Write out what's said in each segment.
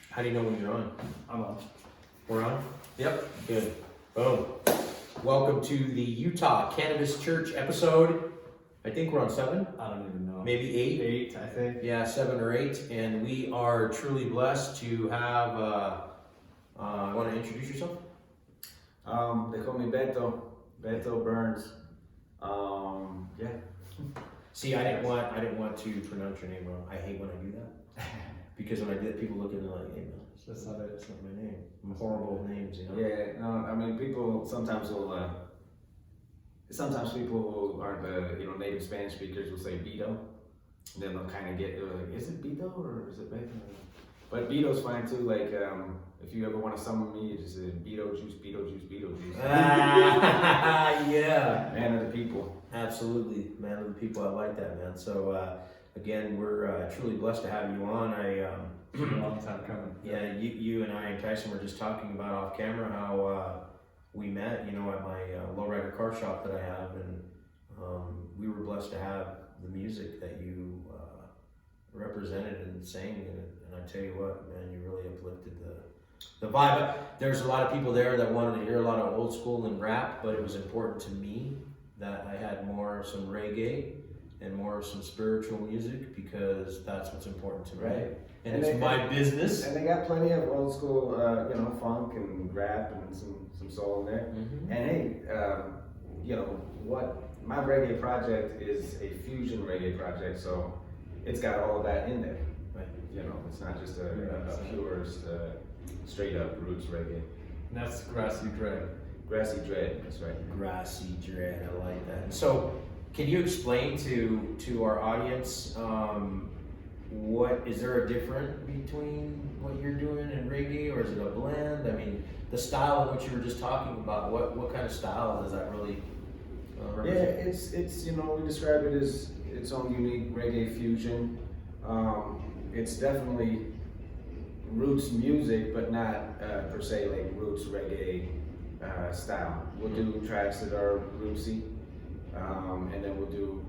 How do you know when you're on? I'm on. We're on? Yep. Good. Boom. Welcome to the Utah Cannabis Church episode. I think we're on 7. I don't even know. Maybe 8. 8, I think. Yeah, 7 or 8. And we are truly blessed to have, want to introduce yourself? They call me Beto Burnz. Yeah. See, I didn't want to pronounce your name wrong. I hate when I do that. Because when I do that, people look at me like, hey man, that's not it, it's not my name. I'm horrible with names, you know? Yeah, no, I mean, people sometimes will, sometimes people who aren't, native Spanish speakers will say Beto. And then they'll kind of get, like, is it Beto or is it Beto? But Beto's fine too, like, if you ever want to summon me, you just say Beto juice, Beto juice, Beto juice. Yeah. Man of the people. Absolutely, man of the people, I like that, man. So, again, we're truly blessed to have you on. A long time coming. Yeah, you and I and Tyson were just talking about off camera how we met, at my lowrider car shop that I have, and we were blessed to have the music that you represented and sang, and I tell you what, man, you really uplifted the vibe. There's a lot of people there that wanted to hear a lot of old school and rap, but it was important to me that I had more of some reggae and more of some spiritual music, because that's what's important to me. Right. And it's my business. And they got plenty of old school, funk and rap and some soul in there. Mm-hmm. And hey, my reggae project is a fusion reggae project, so it's got all of that in there. Right. It's not just a pure, straight up roots reggae. And that's Grassy Dread. Grassy Dread, that's right. Grassy Dread, I like that. So, can you explain to our audience, is there a difference between what you're doing and reggae, or is it a blend? I mean, the style of what you were just talking about, what kind of style does that really represent? Yeah, it's we describe it as its own unique reggae fusion. It's definitely roots music, but not per se like roots reggae style. We'll do tracks that are rootsy, and then we'll do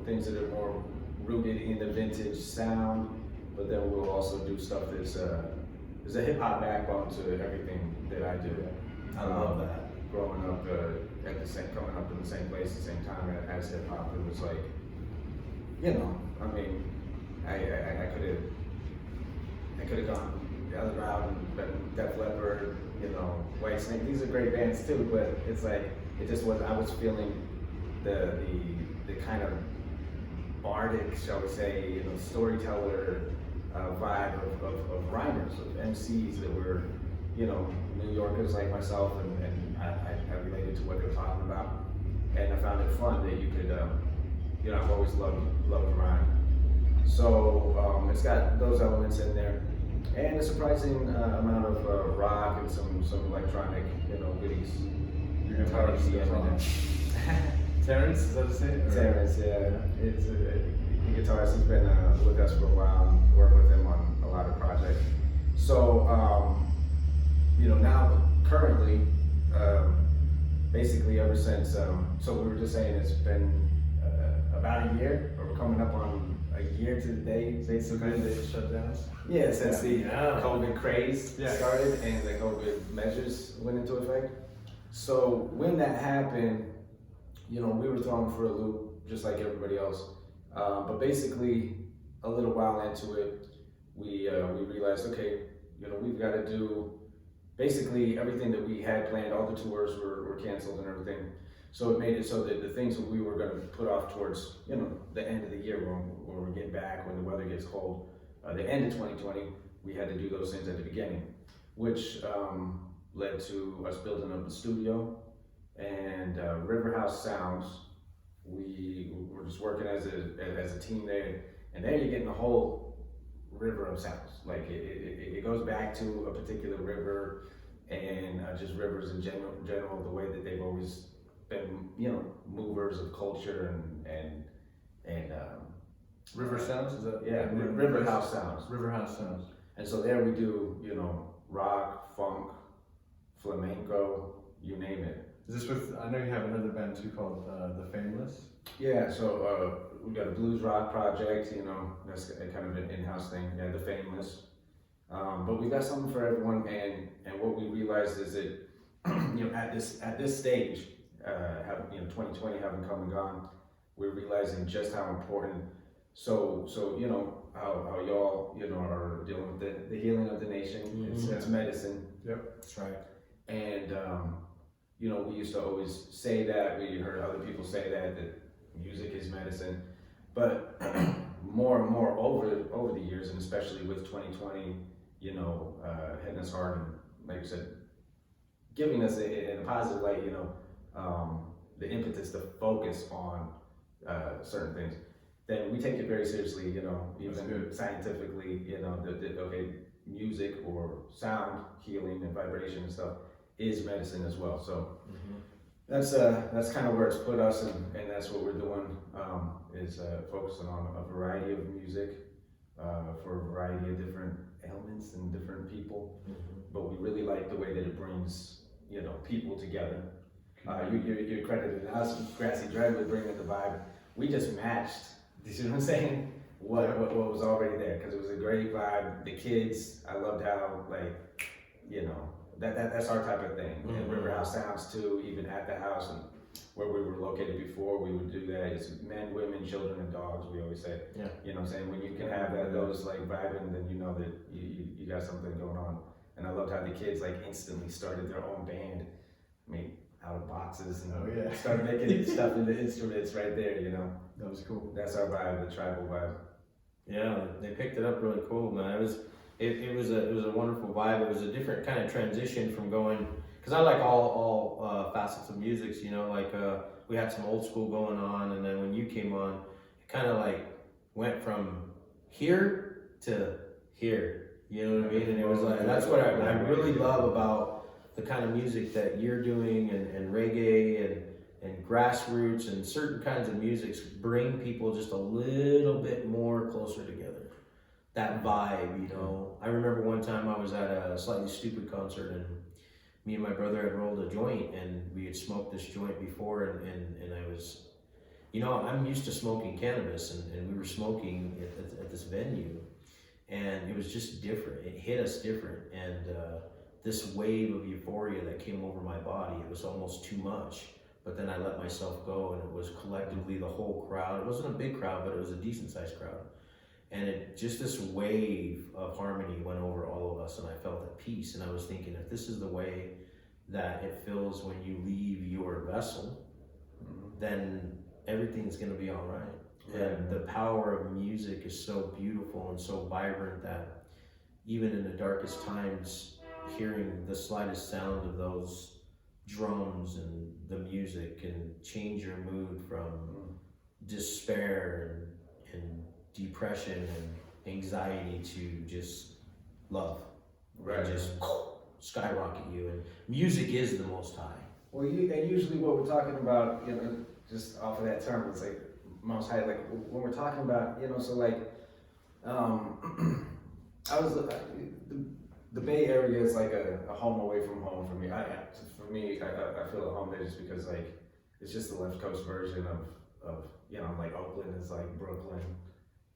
things that are more rooted in the vintage sound. But then we'll also do stuff that's there's a hip hop backbone to everything that I do. I love that. Growing up coming up in the same place at the same time as hip hop, it was like, I mean, I could have gone the other route and been Def Leppard, White Snake. These are great bands too, but it's like it just was. I was feeling the kind of bardic, shall we say, storyteller vibe of rhymers, of MCs that were, New Yorkers like myself, and I related to what they're talking about, and I found it fun that you could, I've always loved to rhyme. So it's got those elements in there, and a surprising amount of rock and some electronic, goodies. Your guitarist is wrong. Terrence, is that his name? Terrence, yeah. It's a guitarist. He's been with us for a while, and worked with him on a lot of projects. So, now currently, basically ever since, so we were just saying it's been about a year, or we're coming up on a year to the day, basically. They shut down? Yeah, since the Yeah. COVID craze started and the COVID measures went into effect. So when that happened, we were thrown for a loop just like everybody else. But basically, a little while into it, we realized, okay, we've got to do basically everything that we had planned. All the tours were canceled and everything. So it made it so that the things that we were going to put off towards, the end of the year when we're getting back, when the weather gets cold, the end of 2020, we had to do those things at the beginning, which led to us building up the studio and River House Sounds. We were just working as a team there, and there you're getting the whole river of sounds. Like it goes back to a particular river, and just rivers in general, the way that they've always been, movers of culture and River Sounds, is that? Yeah, River House Sounds. River House Sounds. And so there we do, rock, funk, flamenco, you name it. Is this with, I know you have another band too called the Fame-less? Yeah, so we got a blues rock project, you know, that's kind of an in-house thing. Yeah, the Fame-less. But we got something for everyone, and what we realized is that, you know, at this stage, 2020 having come and gone, we're realizing just how important. So you know how y'all, you know, are dealing with the healing of the nation. It's medicine. Yep, That's right. And you know, we used to always say that. We heard other people say that music is medicine. But more and more over the years, and especially with 2020, you know, hitting us hard, and like you said, giving us in a positive light, you know, the impetus to focus on certain things, then we take it very seriously, you know, even scientifically, you know, okay, music or sound healing and vibration and stuff is medicine as well. So that's kind of where it's put us, and that's what we're doing, is focusing on a variety of music for a variety of different ailments and different people. But we really like the way that it brings, you know, people together. You credited us, Grassy Dread, with bringing the vibe. We just matched, you see what I'm saying? What was already there, because it was a great vibe. The kids, I loved how, like, you know, that's our type of thing. And River House Sounds too, even at the house and where we were located before, we would do that. It's men, women, children, and dogs, we always say. Yeah. You know what I'm saying? When you can have those like vibing, then you know that you got something going on. And I loved how the kids like instantly started their own band, made out of boxes, and started making stuff into instruments right there, you know. that was cool. That's our vibe, the tribal vibe. Yeah, they picked it up really cool, man. It was a wonderful vibe. It was a different kind of transition from going, because I like all facets of music, you know, like we had some old school going on, and then when you came on, it kind of like went from here to here, you know what I mean? And it was like, that's what I really love about the kind of music that you're doing, and reggae and grassroots and certain kinds of musics bring people just a little bit more closer together. That vibe, you know. I remember one time I was at a Slightly Stupid concert, and me and my brother had rolled a joint, and we had smoked this joint before, and I was, you know, I'm used to smoking cannabis, and we were smoking at this venue, and it was just different. It hit us different, and this wave of euphoria that came over my body, it was almost too much. But then I let myself go, and it was collectively the whole crowd. It wasn't a big crowd, but it was a decent sized crowd. And it just, this wave of harmony went over all of us, and I felt at peace. And I was thinking, if this is the way that it feels when you leave your vessel, then everything's gonna be all right. And the power of music is so beautiful and so vibrant that even in the darkest times, hearing the slightest sound of those drums and the music can change your mood from despair and depression and anxiety to just love, and just skyrocket you. And music is the Most High. Well, and usually what we're talking about, you know, just off of that term, it's like Most High. Like when we're talking about, you know, so like, I was the Bay Area is like a home away from home for me. I feel at home there just because like it's just the left coast version of you know, like Oakland is like Brooklyn.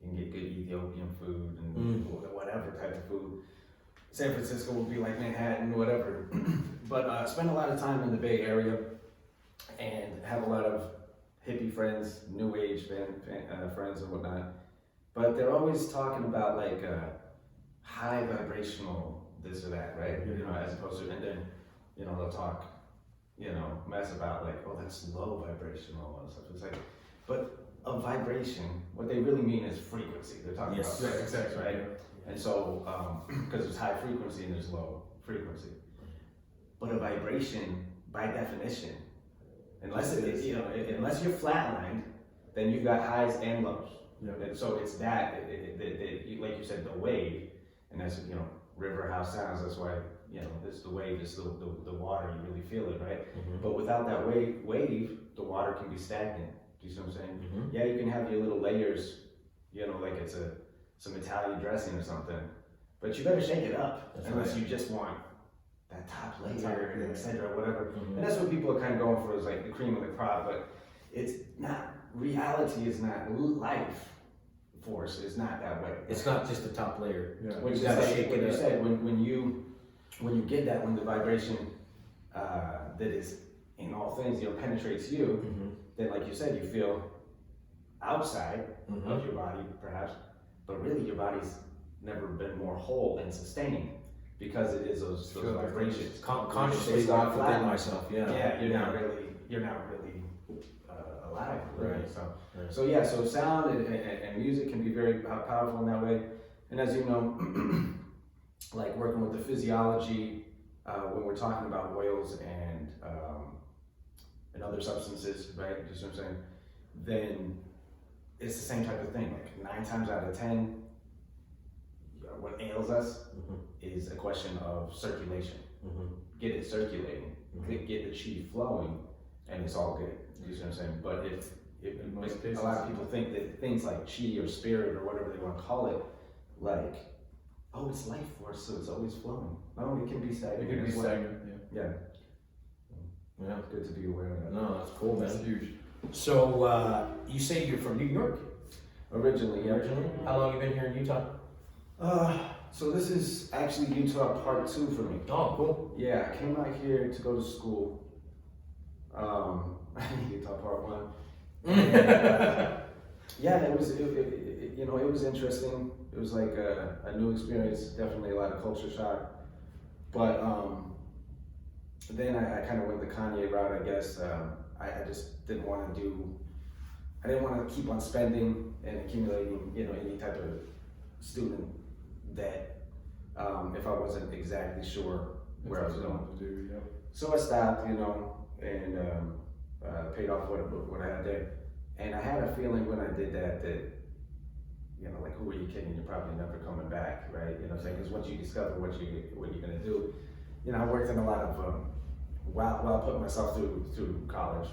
You can get good Ethiopian food and whatever type of food. San Francisco would be like Manhattan, whatever. But I spend a lot of time in the Bay Area and have a lot of hippie friends, new age friends and whatnot. But they're always talking about like high vibrational this or that, right? You know, as opposed to, and then, you know, they'll talk, you know, mess about like, oh, that's low vibrational and stuff. It's like, but a vibration, what they really mean is frequency. They're talking about frequency, right? And so, because there's high frequency and there's low frequency. But a vibration, by definition, unless unless you're flatlined, then you've got highs and lows. And so it's that, like you said, the wave, and that's, you know, River House Sounds. That's why, you know, it's the wave, it's the water. You really feel it, right? But without that wave, the water can be stagnant. Do you see what I'm saying? Yeah, you can have your little layers, you know, like it's some Italian dressing or something, but you better shake it up. Unless you just want that top layer, etc., whatever. And that's what people are kind of going for, is like the cream of the crop, but it's not reality is not life force is not that way. It's not just the top layer. Yeah. Which is gotta like shake what it you up. said, when you get that, when the vibration that is in all things, penetrates you, Mm-hmm. then like you said, you feel outside Mm-hmm. of your body, perhaps, but really your body's never been more whole and sustained because it is those Feel the vibrations. Consciously It's locked not within flat. myself. Yeah. Yeah, you're not really alive, really. Right. So, so yeah, so sound and music can be very powerful in that way. And as you know, like working with the physiology, when we're talking about oils and other substances, right? You see what I'm saying? Then it's the same type of thing. Like 9 times out of 10, what ails us Mm-hmm. is a question of circulation. Mm-hmm. Get it circulating, Mhm. get the chi flowing, and it's all good. You see what I'm saying? But if In most a cases. lot of people think that things like chi or spirit or whatever they want to call it, like, oh, it's life force, so it's always flowing. No, it can be stagnant. It can be as well. stagnant, yeah. Yeah, Yeah. it's good to be aware of that. No, that's cool, That's man. huge. So you say you're from New York Originally, yeah. originally? How long you been here in Utah? So this is actually Utah part 2 for me. Oh, cool. Yeah, I came out here to go to school. Utah part 1. Yeah, it was, it was interesting. It was like a new experience, definitely a lot of culture shock. But then I kind of went the Kanye route, I guess. I just didn't want to keep on spending and accumulating, any type of student debt if I wasn't exactly sure where I was going. To do, yeah. So I stopped, and paid off what I had there. And I had a feeling when I did that, like, who are you kidding? You're probably never coming back, right? You know what I'm saying? Because once you discover what you're gonna do, I worked in a lot of, while putting myself through college,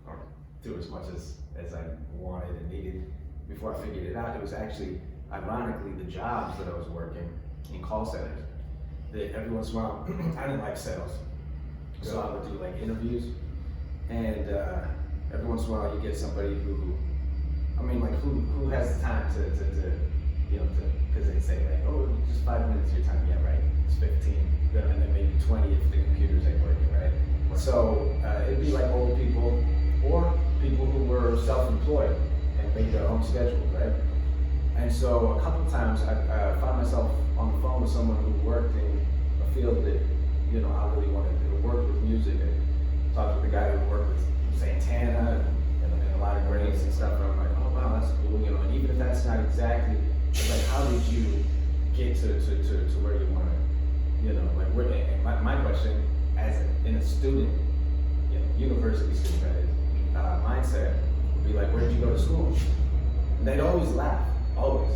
or through as much as I wanted and needed before I figured it out. It was actually, ironically, the jobs that I was working in call centers, that every once in a while, I didn't like sales. So I would do like interviews, and every once in a while you get somebody who has the time to because they say like, oh, just 5 minutes of your time. Yeah, right, it's 15, Yeah. and then maybe 20 if the computers ain't working, right? So it'd be like old people or people who were self-employed and made their own schedule, right? And so a couple times I found myself on the phone with someone who worked in a field that, I really wanted to work with music, and talked with the guy who worked with Santana and a lot of greats and stuff. And I'm like, oh wow, that's cool, and even if that's not exactly, it's like, how did you get to where you want to, like, where, and my question as in a student, university student, that is, mindset would be like, where did you go to school? And they'd always laugh, always,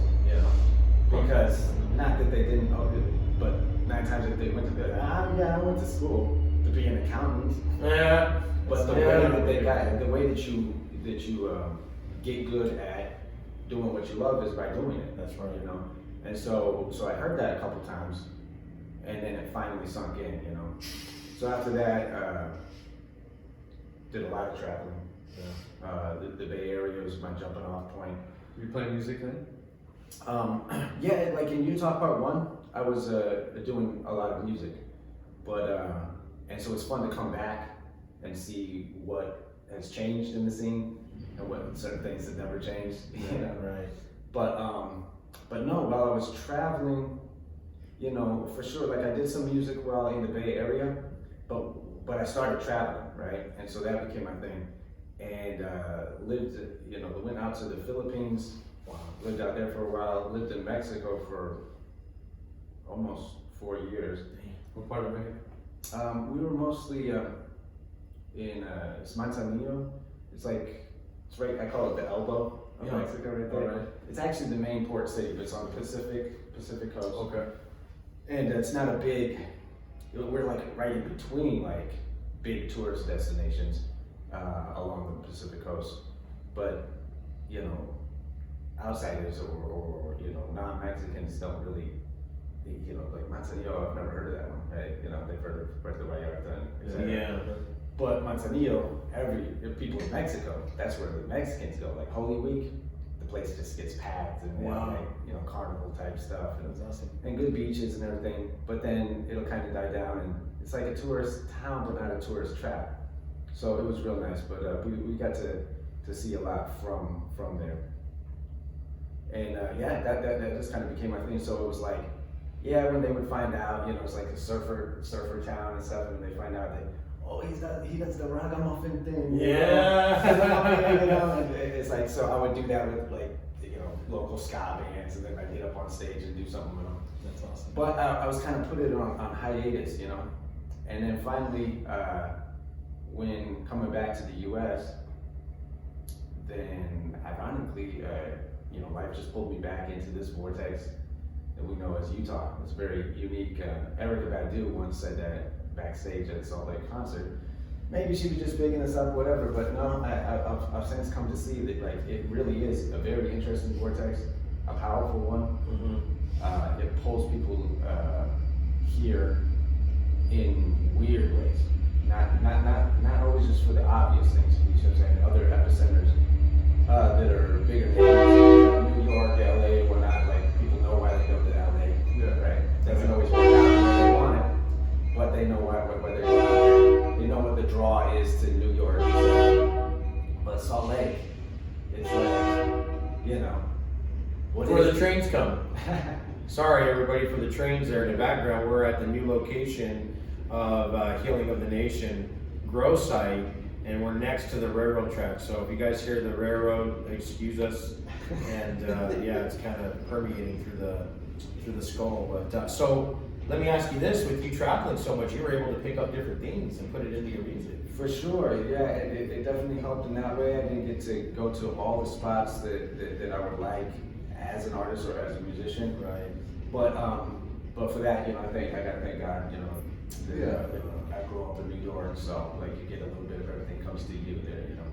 because not that they didn't know it, but 9 times if they went to I went to school to be an accountant. Yeah. But the way that they got it, the way that you get good at doing what you love is by doing it. That's right. And so I heard that a couple times, and then it finally sunk in. So after that, did a lot of traveling. Yeah. The Bay Area was my jumping off point. Were you playing music then? Yeah, like in Utah Part 1, I was doing a lot of music, but and so it's fun to come back and see what has changed in the scene and what certain things have never changed. Right. But no, while I was traveling, for sure, like I did some music while in the Bay Area, but I started traveling, right? And so that became my thing, and went out to the Philippines. Lived out there for a while. Lived in Mexico for almost 4 years. What part of Mexico? We were mostly in Manzanillo. It's right. I call it the elbow of Mexico, right there. Alright. It's actually the main port city, but it's on the Pacific coast. Okay. And it's not a big. We're like right in between like big tourist destinations along the Pacific coast, but outsiders or non-Mexicans don't really, like Manzanillo, I've never heard of that one, right? They've heard of Puerto Vallarta. Yeah. But Manzanillo, people in Mexico, that's where the Mexicans go. Like Holy Week, the place just gets packed and Wow. like, you know, carnival type stuff. That's awesome. And good beaches and everything. But then it'll kind of die down, and it's like a tourist town, but not a tourist trap. So it was real nice. But we got to see a lot from there. And yeah, that just kind of became my thing. So it was like, yeah, when they would find out, you know, it's like a surfer town and stuff, and they find out that, oh, he does the ragamuffin thing. Yeah. You know, and it's like, so I would do that with like, you know, local ska bands, and then I'd get up on stage and do something with them. That's awesome. But I was kind of put it on hiatus, you know, and then finally, when coming back to the U.S., then ironically, you know, life just pulled me back into this vortex that we know as Utah. It's very unique. Erykah Badu once said that backstage at a Salt Lake concert. Maybe she was just bigging us up, whatever, but no, I've since come to see that like it really is a very interesting vortex, a powerful one. Mm-hmm. It pulls people here in weird ways. Not always just for the obvious things. You know what I'm saying? Other epicenters that are bigger names, New York, LA, whatnot. Like people know why they go to LA. Yeah. Right. Doesn't always work out the way they want it, but they know why they're going there. They know what the draw is to New York. But Salt Lake, it's like, you know, Before the trains come. Sorry, everybody, for the trains there in the background. We're at the new location of Healing of the Nation grow site, and we're next to the railroad track. So if you guys hear the railroad, excuse us. And yeah, it's kind of permeating through the skull. But so let me ask you this: with you traveling so much, you were able to pick up different themes and put it into your music. For sure, yeah, it definitely helped in that way. I didn't get to go to all the spots that I would like as an artist or as a musician. Right. But for that, you know, I gotta thank God, you know. Yeah. I grew up in New York, so like you get a little bit of everything comes to you there, you know.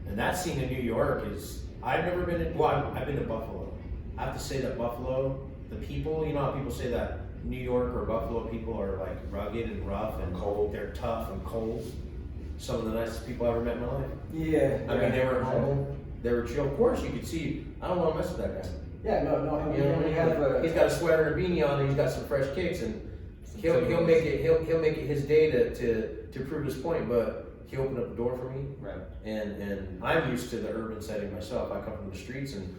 And that scene in New York is, I've never been in, well, I've been to Buffalo. I have to say that Buffalo, the people, you know how people say that New York or Buffalo people are like rugged and rough and cold, they're tough and cold. Some of the nicest people I ever met in my life. Yeah. I mean, they were humble, they were chill. Of course, you could see, I don't want to mess with that guy. Yeah, no, I mean, You know, we have he's got a sweater and a beanie on, and he's got some fresh kicks, and he'll make it his day to prove his point. But he opened up the door for me, right. and I'm used to the urban setting myself. I come from the streets, and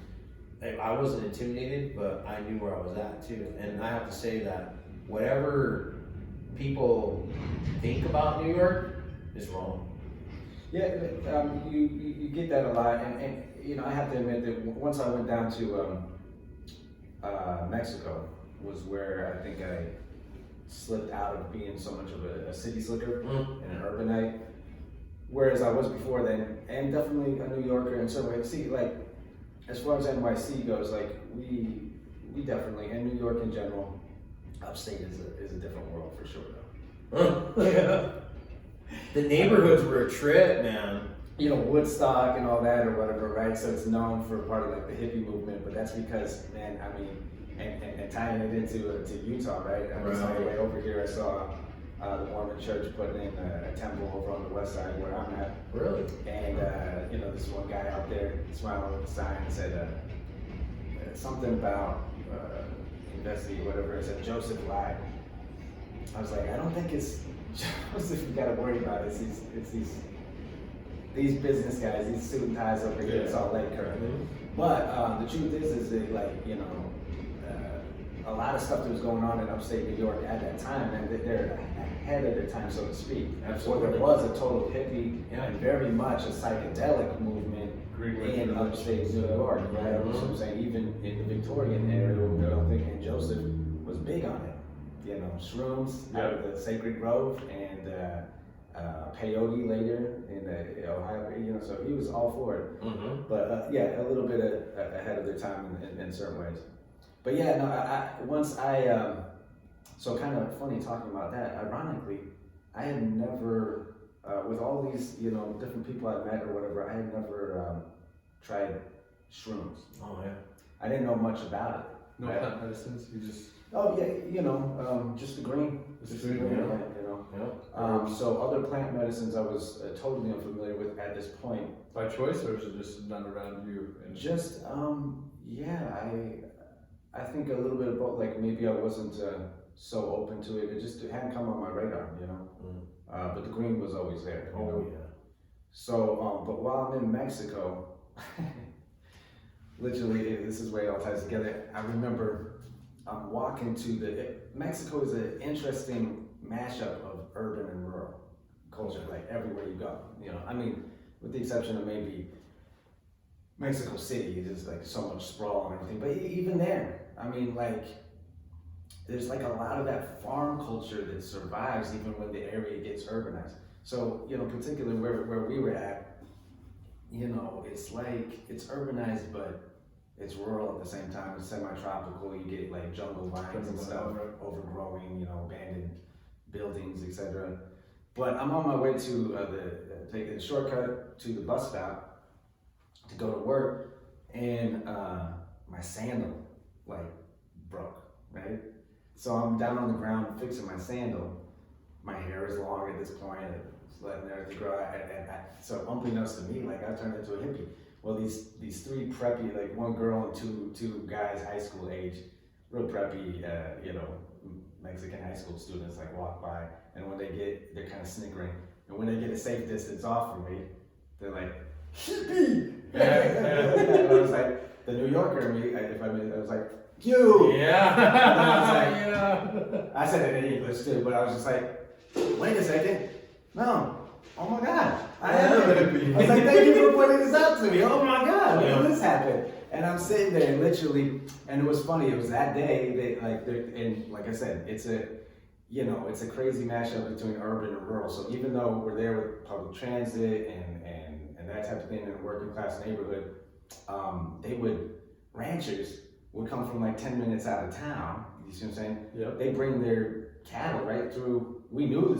I wasn't intimidated, but I knew where I was at too. And I have to say that whatever people think about New York is wrong. Yeah, you get that a lot, and you know, I have to admit that once I went down to Mexico was where I think I slipped out of being so much of a city slicker and an urbanite, whereas I was before then, and definitely a New Yorker in some way. See, like as far as NYC goes, like we definitely, and New York in general, upstate is a different world for sure, though. Yeah. The neighborhoods were a trip, man. You know, Woodstock and all that or whatever, right? So it's known for part of like the hippie movement, but that's because, man, I mean, and tying it into to Utah, right? I was on the way over here, I saw the Mormon church putting in a temple over on the west side where I'm at. Really? And, you know, this one guy out there smiling with the sign and said something about investigate whatever. It said Joseph lied. I was like, I don't think it's Joseph you gotta worry about. It's these business guys, these suit and ties over here in Salt Lake currently. But the truth is that like, you know, a lot of stuff that was going on in upstate New York at that time, and they're ahead of their time, so to speak. Absolutely. So there was a total hippie and very much a psychedelic movement in upstate New York, right? You know what I'm saying? Even in the Victorian area, I don't think Aunt Joseph was big on it. You know, shrooms out of the Sacred Grove and peyote later in the Ohio, you know, so he was all for it. Mm-hmm. But yeah, a little bit ahead of their time in certain ways. But yeah, no, so kind of funny talking about that. Ironically, I had never, with all these, you know, different people I've met or whatever, I had never tried shrooms. Oh yeah. I didn't know much about it. No Right. plant medicines. You just. Oh yeah, just the green. Just the green, So other plant medicines I was totally unfamiliar with at this point. By choice, or is it just not around you? And Just I think a little bit of both. Like maybe I wasn't so open to it. It hadn't come on my radar, But the green was always there. You know? yeah. So, but while I'm in Mexico, literally, this is where it all ties together. I remember I'm walking to Mexico is an interesting mashup of urban and rural culture, like everywhere you go. I mean, with the exception of maybe Mexico City, there's like so much sprawl and everything. But even there, I mean, like, there's like a lot of that farm culture that survives even when the area gets urbanized. So, particularly where we were at, it's like, it's urbanized, but it's rural at the same time. It's semi-tropical. You get like jungle vines and stuff, overgrowing, abandoned buildings, etc. But I'm on my way to take a shortcut to the bus stop to go to work, and my sandal like broke, right? So I'm down on the ground fixing my sandal. My hair is long at this point, it's letting everything grow. So unbeknownst to me, like I turned into a hippie. Well, these three preppy, like one girl and two guys, high school age, real preppy, Mexican high school students, like walk by, and when they're kind of snickering, and when they get a safe distance off from me, they're like, hippie! And I was like, the New Yorker in me, I was like, you! Yeah. I was like, Yeah. I said it in English too, but I was just like, wait a second, no, oh my God, I am a hippie. I was like, thank you for pointing this out to me, oh my God, when did this happen? And I'm sitting there literally, and it was funny, it was that day, and like I said, it's a crazy mashup between urban and rural. So even though we're there with public transit and that type of thing in a working class neighborhood, ranchers would come from like 10 minutes out of town, you see what I'm saying? Yep. They bring their cattle right through, we knew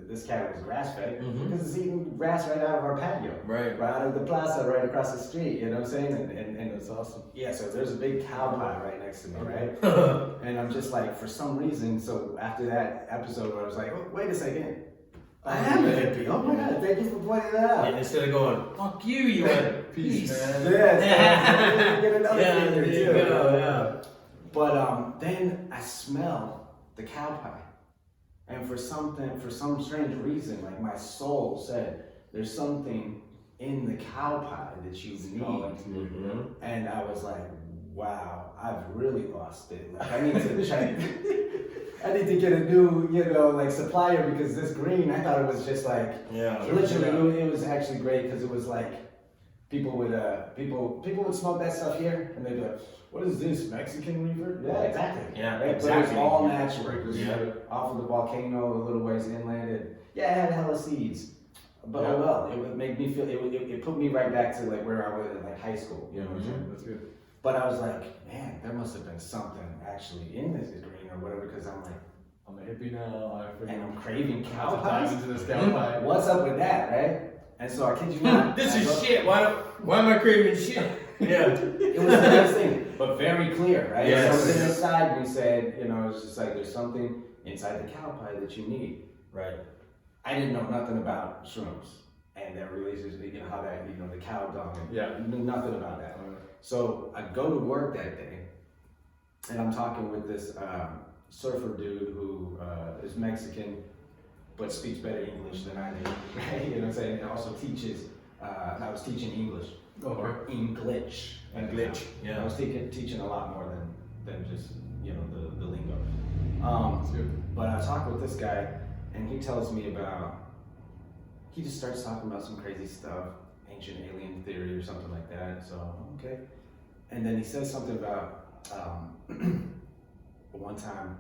this cattle was grass fed because it's eating grass right out of our patio. Right. Right out of the plaza right across the street, you know what I'm saying? And That's awesome. yeah, so there's a big cow pie right next to me, right? And I'm just like, for some reason, so after that episode where I was like, oh, wait a second, I am a hippie. Oh my God, thank you for pointing that out. And instead of going, fuck you went, Peace, man. Yeah, get another thing there there you too. go, yeah. But then I smell the cow pie. And for some strange reason, like my soul said, there's something in the cow pie that you need. Mm-hmm. And I was like, wow, I've really lost it. Like I need to check. I need to get a new, supplier, because this green, I thought it was just like, literally, it was actually great because it was like, people would smoke that stuff here, and they'd be like, what is this, Mexican reefer? Yeah, exactly. Yeah, right? exactly. But it was all natural. It was Yeah. off of the volcano, a little ways inland, and yeah, it had hella seeds. But oh well, it would make me feel, it put me right back to like where I was in like high school, you know what I'm saying? That's good. But I was like, man, there must have been something actually in this green or whatever, because I'm like, I'm a hippie now. and I'm craving cow dive pies. into this cow pie. What's up with that, right? And so I kid you not. This is shit. Why am I craving shit? Yeah. It was the best thing, but very clear, right? Yes. Something inside me said, it's just like there's something inside the cow pie that you need. Right. I didn't know nothing about shrooms and their relationship, how that, the cow dung. Yeah. Knew nothing about that. So I go to work that day, and I'm talking with this surfer dude who is Mexican, but speaks better English than I do, right? You know what I'm saying? And also teaches, I was teaching English. Or English. English, yeah. I was teaching a lot more than just, the lingo. That's good. But I talked with this guy, and he tells me he just starts talking about some crazy stuff, ancient alien theory or something like that. So, okay. And then he says something about one time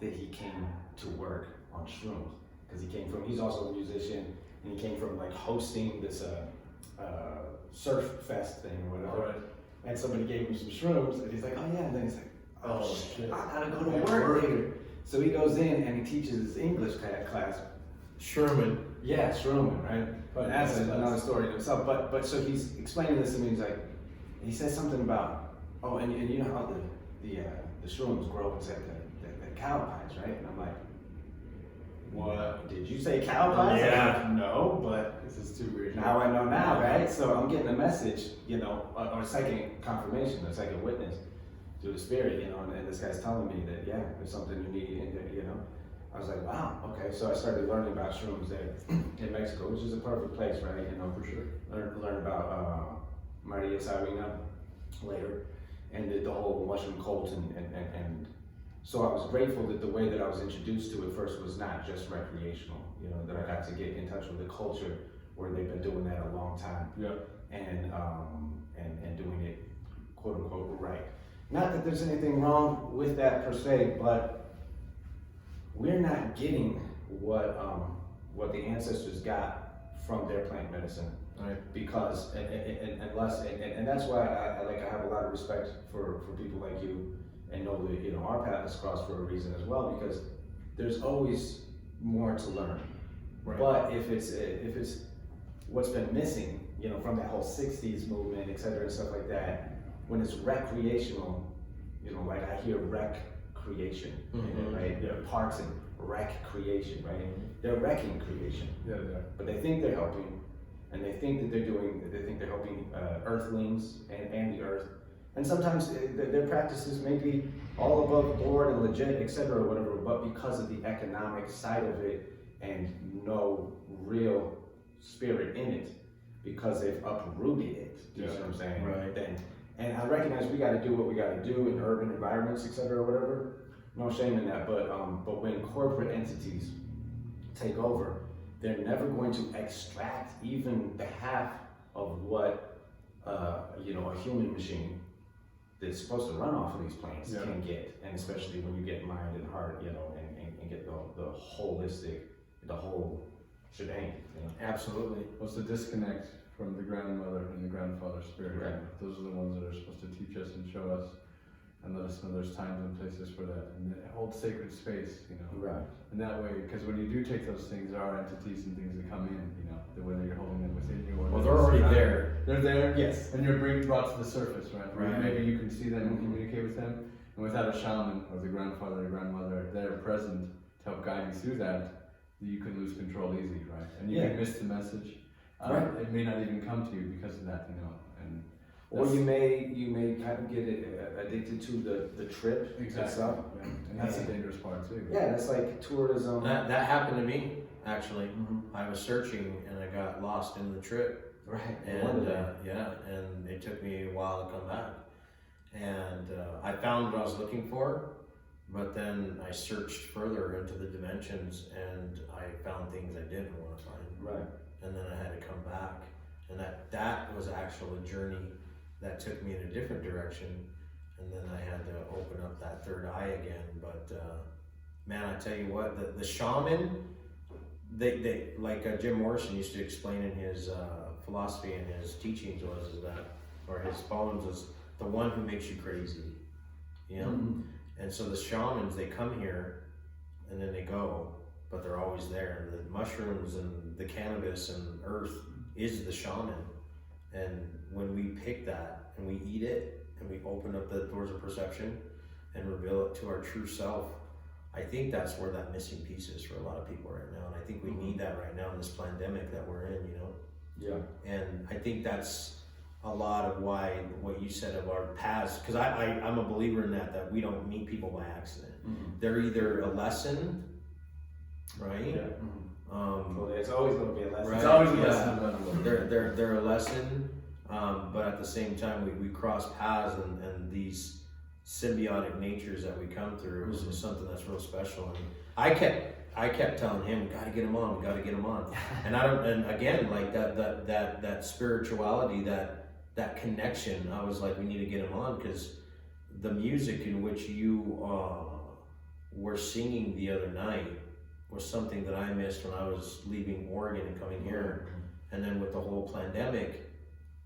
that he came to work on shrooms, because he's also a musician, and he came from like hosting this surf fest thing or whatever. Right. And somebody gave him some shrooms, and he's like, oh yeah, and then he's like, oh shit, I gotta go to Yeah, work later. So he goes in and he teaches his English class. Sherman. Yeah, Sherman, right? But that's another story in itself. But so he's explaining this to me. He's like, he says something about, and you know how the shrooms grow inside the cow pies, right? And I'm like, What? did you say cow pies? Yeah. Like, no, but This is too weird. now I know now, right? So I'm getting a message, you know, or second confirmation, a second witness through the spirit, you know, and this guy's telling me that, yeah, there's something you need in there, you know. I was like, wow, okay. So I started learning about shrooms there in Mexico, which is a perfect place, right? You know, for sure. Learn about Maria Sabina later, and the whole mushroom cult, and so I was grateful that the way that I was introduced to it first was not just recreational, you know, that I got to get in touch with the culture where they've been doing that a long time, Yeah. and doing it quote unquote right. Not that there's anything wrong with that per se, but we're not getting what the ancestors got from their plant medicine. Right. Because unless that's why I have a lot of respect for people like you, and know that, you know, our path is crossed for a reason as well, because there's always more to learn. Right. But if it's what's been missing, you know, from that whole 60s movement, et cetera, and stuff like that, when it's recreational, you know, like I hear recreation, right? Yeah. Parks and recreation, right? They're wrecking creation. Yeah. But they think they're helping, and they think that they think they're helping earthlings and the earth. And sometimes their practices may be all above board and legit, et cetera, or whatever, but because of the economic side of it and no real spirit in it, because they've uprooted it. Do you see what I'm saying? Right. And I recognize we got to do what we got to do in urban environments, et cetera, or whatever. No shame in that, but when corporate entities take over, they're never going to extract even the half of what you know, a human machine that's supposed to run off of these plants can get, and especially when you get mind and heart, you know, and get the holistic, the whole shebang, you know. Absolutely. What's the disconnect from the grandmother and the grandfather spirit? Right. Those are the ones that are supposed to teach us and show us and let us know there's times and places for that, and hold sacred space, you know. Right. And that way, because when you do take those things, there are entities and things that come in, you know, whether you're holding them within you or Well, they're already there. They're there, Yes. and you're brought to the surface, right? Right. Maybe you can see them and communicate with them, and without a shaman or the grandfather or grandmother there present to help guide you through that, you can lose control easy, right? And you can miss the message. Right. It may not even come to you because of that, you know. And Or you may kind of get addicted to the trip itself. Yeah. And that's the dangerous part too. Yeah, that's like tourism. That happened to me, actually. I was searching and I got lost in the trip. Right. And and it took me a while to come back. And I found what I was looking for, but then I searched further into the dimensions and I found things I didn't want to find. Right. And then I had to come back. And that was actually a journey that took me in a different direction. And then I had to open up that third eye again. But man, I tell you what, the shaman, they like Jim Morrison used to explain in his philosophy and his teachings or his poems, is the one who makes you crazy, you know? And so the shamans, they come here and then they go, but they're always there. The mushrooms and the cannabis and earth is the shaman. And when we pick that and we eat it and we open up the doors of perception and reveal it to our true self, I think that's where that missing piece is for a lot of people right now. And I think we need that right now in this pandemic that we're in, you know? Yeah. And I think that's a lot of why what you said of our paths, because I'm a believer in that we don't meet people by accident. They're either a lesson, right? Yeah. Well, it's always going to be a lesson. Right. It's always a Yeah. lesson. They're a lesson, but at the same time we cross paths and these symbiotic natures that we come through is something that's real special. And I kept telling him, we gotta get him on, and again, like that spirituality, that connection, I was like, we need to get him on, because the music in which you were singing the other night was something that I missed when I was leaving Oregon and coming here. And then with the whole pandemic,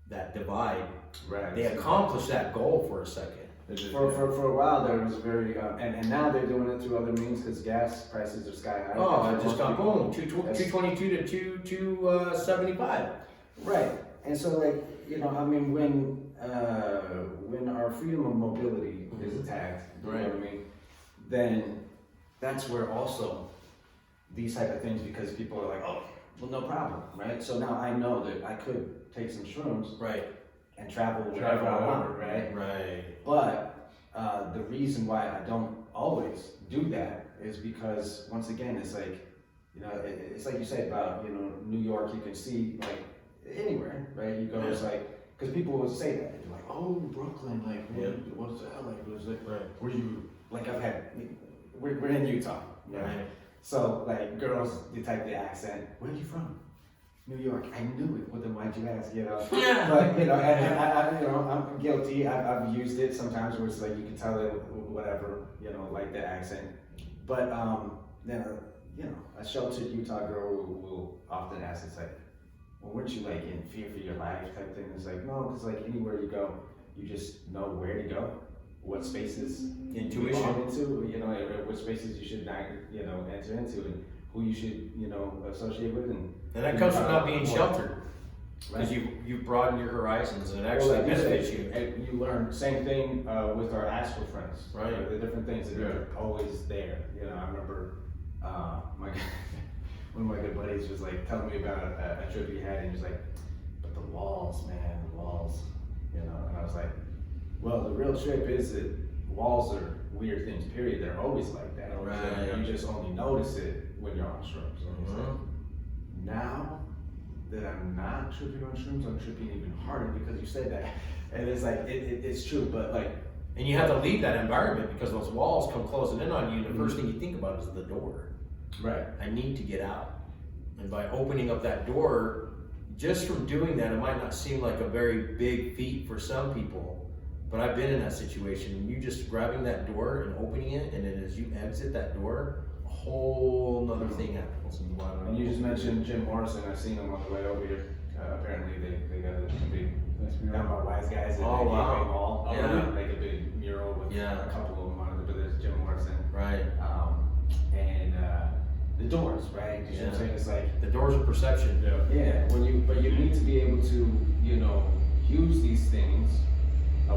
that divide, Right. they accomplished that goal for a second. For a while there, it was very, and now they're doing it through other means because gas prices are sky high. Oh, it just got boom, 222 to 275. Right, and so like, you know, I mean, when when our freedom of mobility is attacked, you know what I mean, then that's where also these type of things, because people are like, oh, well, no problem, right? So now I know that I could take some shrooms, Right. and travel wherever I want, right? Right. But the reason why I don't always do that is because, once again, it's like, you know, it's like you said about, you know, New York, you can see like anywhere, right? You go, it's like, because people would say that, you're like, oh, Brooklyn, like, what's that like? What's it? Right. Where you, like, we're in Utah, Right. So, like, girls, they type the accent, where are you from? New York. I knew it. Well, then why'd you ask? You know. Yeah. But you know, and I you know, I'm guilty. I've used it sometimes where it's like you can tell it whatever, you know, like the accent. But then you know, a sheltered Utah girl will often ask, it's like, well, weren't you like in fear for your life type thing? It's like, no, because like anywhere you go, you just know where to go, what spaces Intuition. you belong into, you know, what spaces you should not, you know, enter into, and who you should, you know, associate with, and that comes from not being sheltered. right? Because you broaden your horizons and it actually benefits you. And you learn same thing with our astral friends, Right. The different things that are always there. You know, I remember one of my good buddies was like telling me about a trip he had, and he was like, "But the walls, man, the walls," you know. And I was like, "Well, the real trip is that walls are weird things. Period. They're always like that. Right. You just only notice it when you're on shrooms." And he's like, now that I'm not tripping on shrooms, I'm tripping even harder because you said that. And it's like, it's true, but like. And you have to leave that environment because those walls come closing in on you, and the first thing you think about is the door. Right. I need to get out. And by opening up that door, just from doing that, it might not seem like a very big feat for some people, but I've been in that situation. And you just grabbing that door and opening it, and then as you exit that door, a whole nother thing happens. And you just mentioned Jim Morrison. I've seen him on the way over here. Apparently they got a big, down by Wise Guys at Oh, wow. Mall. Yeah. Like a big mural with Yeah. a couple of them on it, but there's Jim Morrison. Right. And the doors, right? You know what I'm saying? It's like, The doors of perception. yeah, but you need to be able to, you know, use these things.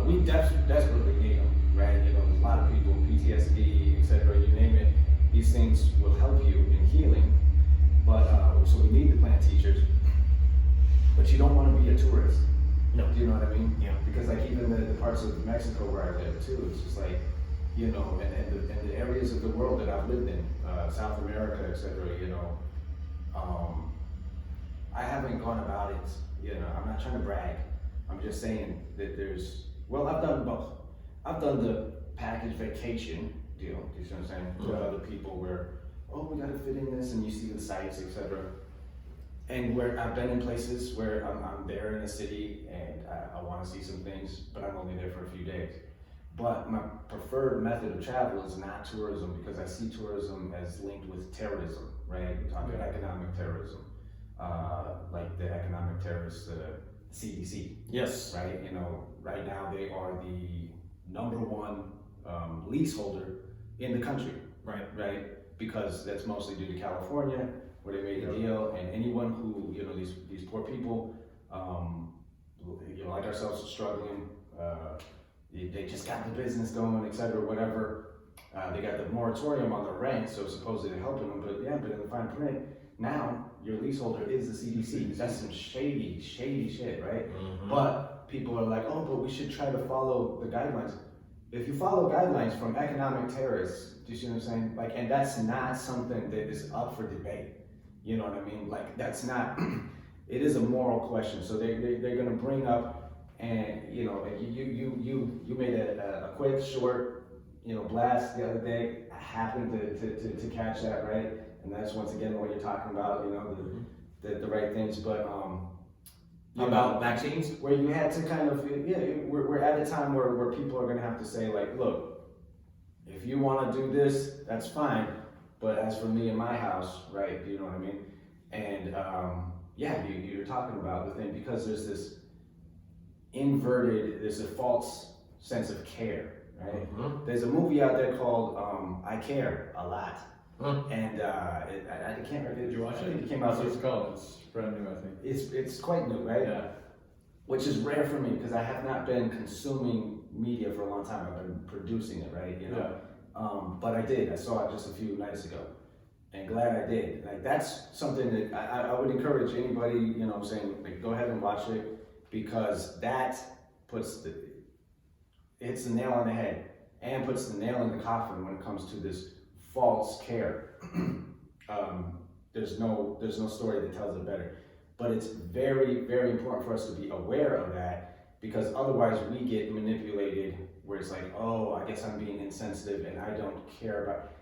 We desperately need them, right? You know, there's a lot of people, PTSD, etc. You name it. These things will help you in healing. But so we need the plant teachers. But you don't want to be a tourist. No. Do you know what I mean? Yeah. Because like even the parts of Mexico where I live too, it's just like, you know, and the areas of the world that I've lived in, South America, etc. You know, I haven't gone about it. You know, I'm not trying to brag. I'm just saying that I've done both. I've done the package vacation deal. Do you see what I'm saying? With other people where, oh, we got to fit in this, and you see the sites, etc. And where I've been in places where I'm there in a city and I want to see some things, but I'm only there for a few days. But my preferred method of travel is not tourism, because I see tourism as linked with terrorism, right? We're talking economic terrorism, like the economic terrorists, CDC. Yes. Right? You know, right now they are the #1 leaseholder in the country. Right? Because that's mostly due to California, where they made a deal, and anyone who, you know, these poor people, you know, like ourselves, are struggling. They just got the business going, etc. Whatever. They got the moratorium on the rent, so supposedly they're helping them. But in the fine print, now your leaseholder is the CDC. That's some shady shit, right? But people are like, oh, but we should try to follow the guidelines. If you follow guidelines from economic terrorists, do you see what I'm saying? Like, and that's not something that is up for debate. You know what I mean? Like, that's not. It is a moral question. So they're gonna bring up. And you know, you made a quick, short, you know, blast the other day. I happened to catch that, right? And that's once again what you're talking about, you know, the right things. But About vaccines? where you had to kind of, we're at a time where people are gonna have to say like, look, if you want to do this, that's fine. But as for me and my house, right? Do you know what I mean? And you're talking about the thing, because there's this there's a false sense of care, right? There's a movie out there called I Care a Lot, and I can't remember. Did you watch it? It came out. It's called. It's brand new, I think. It's quite new, right? Yeah. Which is rare for me, because I have not been consuming media for a long time. I've been producing it, right? You know. But I saw it just a few nights ago, and glad I did. Like that's something that I would encourage anybody, you know, saying like go ahead and watch it, because that hits the nail on the head and puts the nail in the coffin when it comes to this false care. There's no story that tells it better, but it's very, very important for us to be aware of that, because otherwise we get manipulated where it's like, oh, I guess I'm being insensitive and I don't care about,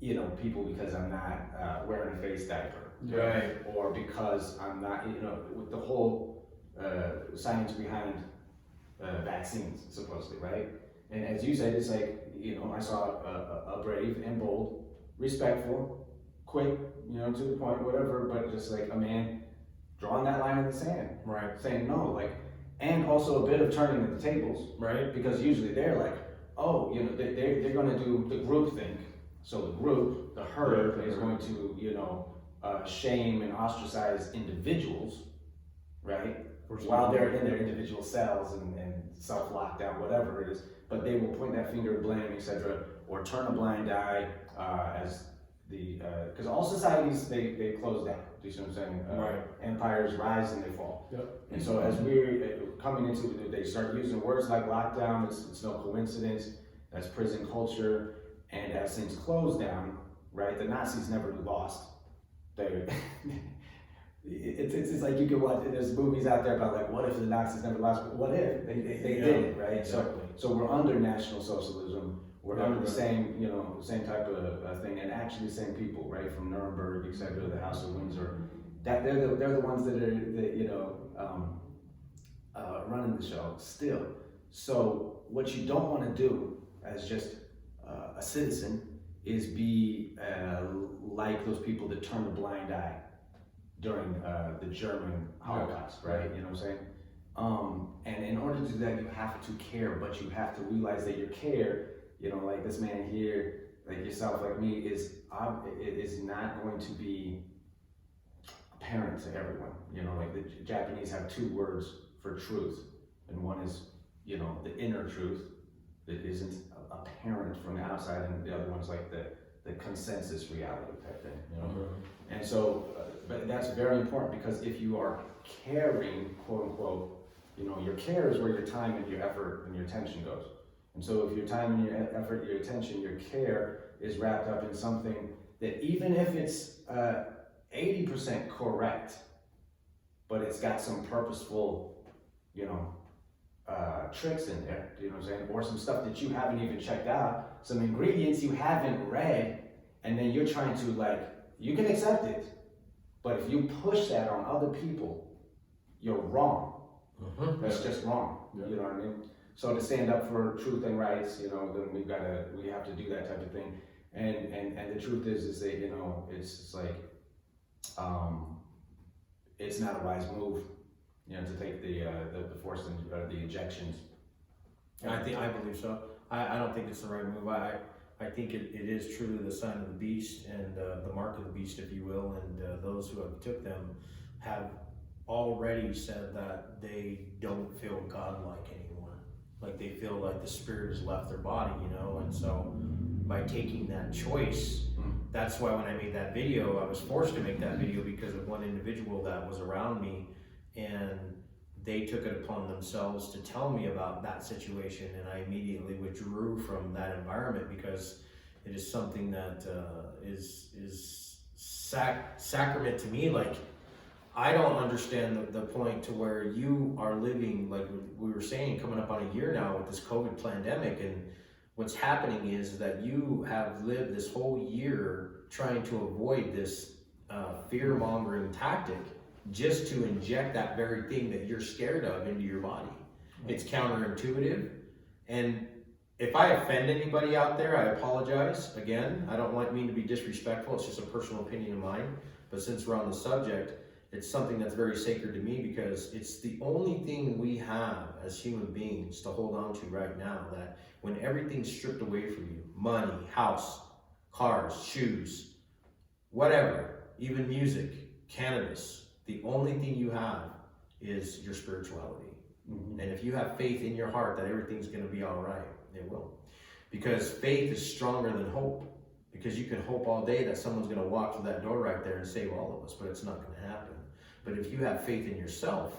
you know, people because I'm not wearing a face diaper, Right. or because I'm not, you know, with the whole science behind vaccines, supposedly, right? And as you said, it's like, you know, I saw a brave and bold, respectful, quick, you know, to the point, whatever, but just like a man drawing that line in the sand, Right. saying no, like, and also a bit of turning of the tables, Right. because usually they're like, oh, you know, they're going to do the group thing. So the group, the herd, is going to, you know, shame and ostracize individuals, right? While they're in their individual cells and self-lockdown, whatever it is, but they will point that finger of blame, etc., or turn a blind eye as the, because all societies, they close down, do you see what I'm saying? Right. Empires rise and they fall. Yep. And so as we're coming into it, they start using words like lockdown, it's no coincidence, that's prison culture, and as things close down, right, the Nazis never lost. It's like you can watch, there's movies out there about like, what if the Nazis never lost? What if they did it, right? Exactly. So we're under National Socialism. We're under the same, you know, same type of thing, and actually the same people, right? From Nuremberg, etc., the House of Windsor. That they're the ones that are, you know, running the show still. So what you don't want to do as just a citizen is be like those people that turn a blind eye during the German Holocaust, right? You know what I'm saying? And in order to do that, you have to care, but you have to realize that your care, you know, like this man here, like yourself, like me, it is not going to be apparent to everyone. You know, like the Japanese have two words for truth, and one is, you know, the inner truth that isn't apparent from the outside, and the other one's like the consensus reality type thing, you know? Mm-hmm. And so, but that's very important, because if you are caring, quote unquote, you know, your care is where your time and your effort and your attention goes. And so if your time and your effort, your attention, your care is wrapped up in something that even if it's 80% correct, but it's got some purposeful, you know, tricks in there, you know what I'm saying? Or some stuff that you haven't even checked out, some ingredients you haven't read, and then you're trying to, like, you can accept it, but if you push that on other people, you're wrong. Mm-hmm. That's just wrong. Yeah. You know what I mean? So to stand up for truth and rights, you know, then we have to do that type of thing. And the truth is that, you know, it's like, it's not a wise move, you know, to take the forced the injections. I believe so. I don't think it's the right move. I think it is truly the sign of the beast and the mark of the beast, if you will. And those who have took them have already said that they don't feel godlike anymore. Like they feel like the spirit has left their body, you know. And so by taking that choice, that's why when I made that video, I was forced to make that video because of one individual that was around me, and they took it upon themselves to tell me about that situation, and I immediately withdrew from that environment because it is something that is sacrament to me. Like, I don't understand the point to where you are living, like we were saying, coming up on a year now with this COVID pandemic, and what's happening is that you have lived this whole year trying to avoid this fear-mongering tactic just to inject that very thing that you're scared of into your body. It's counterintuitive. And if I offend anybody out there, I apologize. Again, I don't mean to be disrespectful. It's just a personal opinion of mine. But since we're on the subject, it's something that's very sacred to me because it's the only thing we have as human beings to hold on to right now, that when everything's stripped away from you, money, house, cars, shoes, whatever, even music, cannabis, the only thing you have is your spirituality. And if you have faith in your heart that everything's going to be all right, it will. Because faith is stronger than hope. Because you can hope all day that someone's going to walk through that door right there and save all of us, but it's not going to happen. But if you have faith in yourself,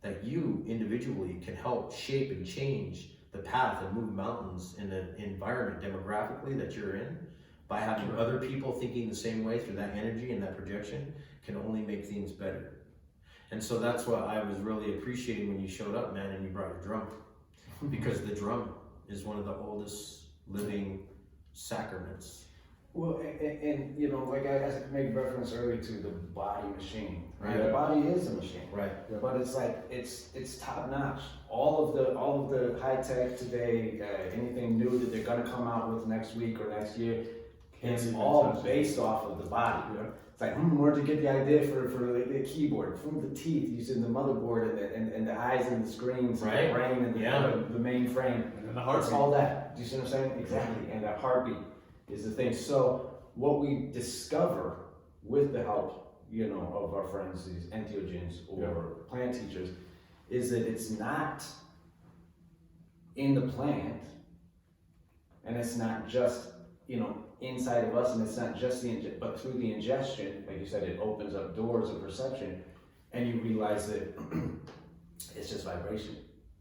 that you individually can help shape and change the path and move mountains in the environment demographically that you're in, by having other people thinking the same way through that energy and that projection, can only make things better. And so that's what I was really appreciating when you showed up, man, and you brought your drum. Because the drum is one of the oldest living sacraments. Well, and you know, like I made reference earlier to the body machine, right? Yeah. The body is a machine, Right. Yeah. but it's like it's top notch. All of the high tech today, anything new that they're gonna come out with next week or next year, it's all based off of the body. Yeah. It's like, where'd you get the idea for the keyboard? From the teeth, using the motherboard and the eyes and the screens, and Right. the brain and the main frame. And then the It's heartbeat. all that. Do you see what I'm saying? Exactly. And that heartbeat is the thing. So what we discover with the help, you know, of our friends, these entheogens or plant teachers, is that it's not in the plant, and it's not just, you know, inside of us, and it's not just but through the ingestion, like you said, it opens up doors of perception, and you realize that it's just vibration.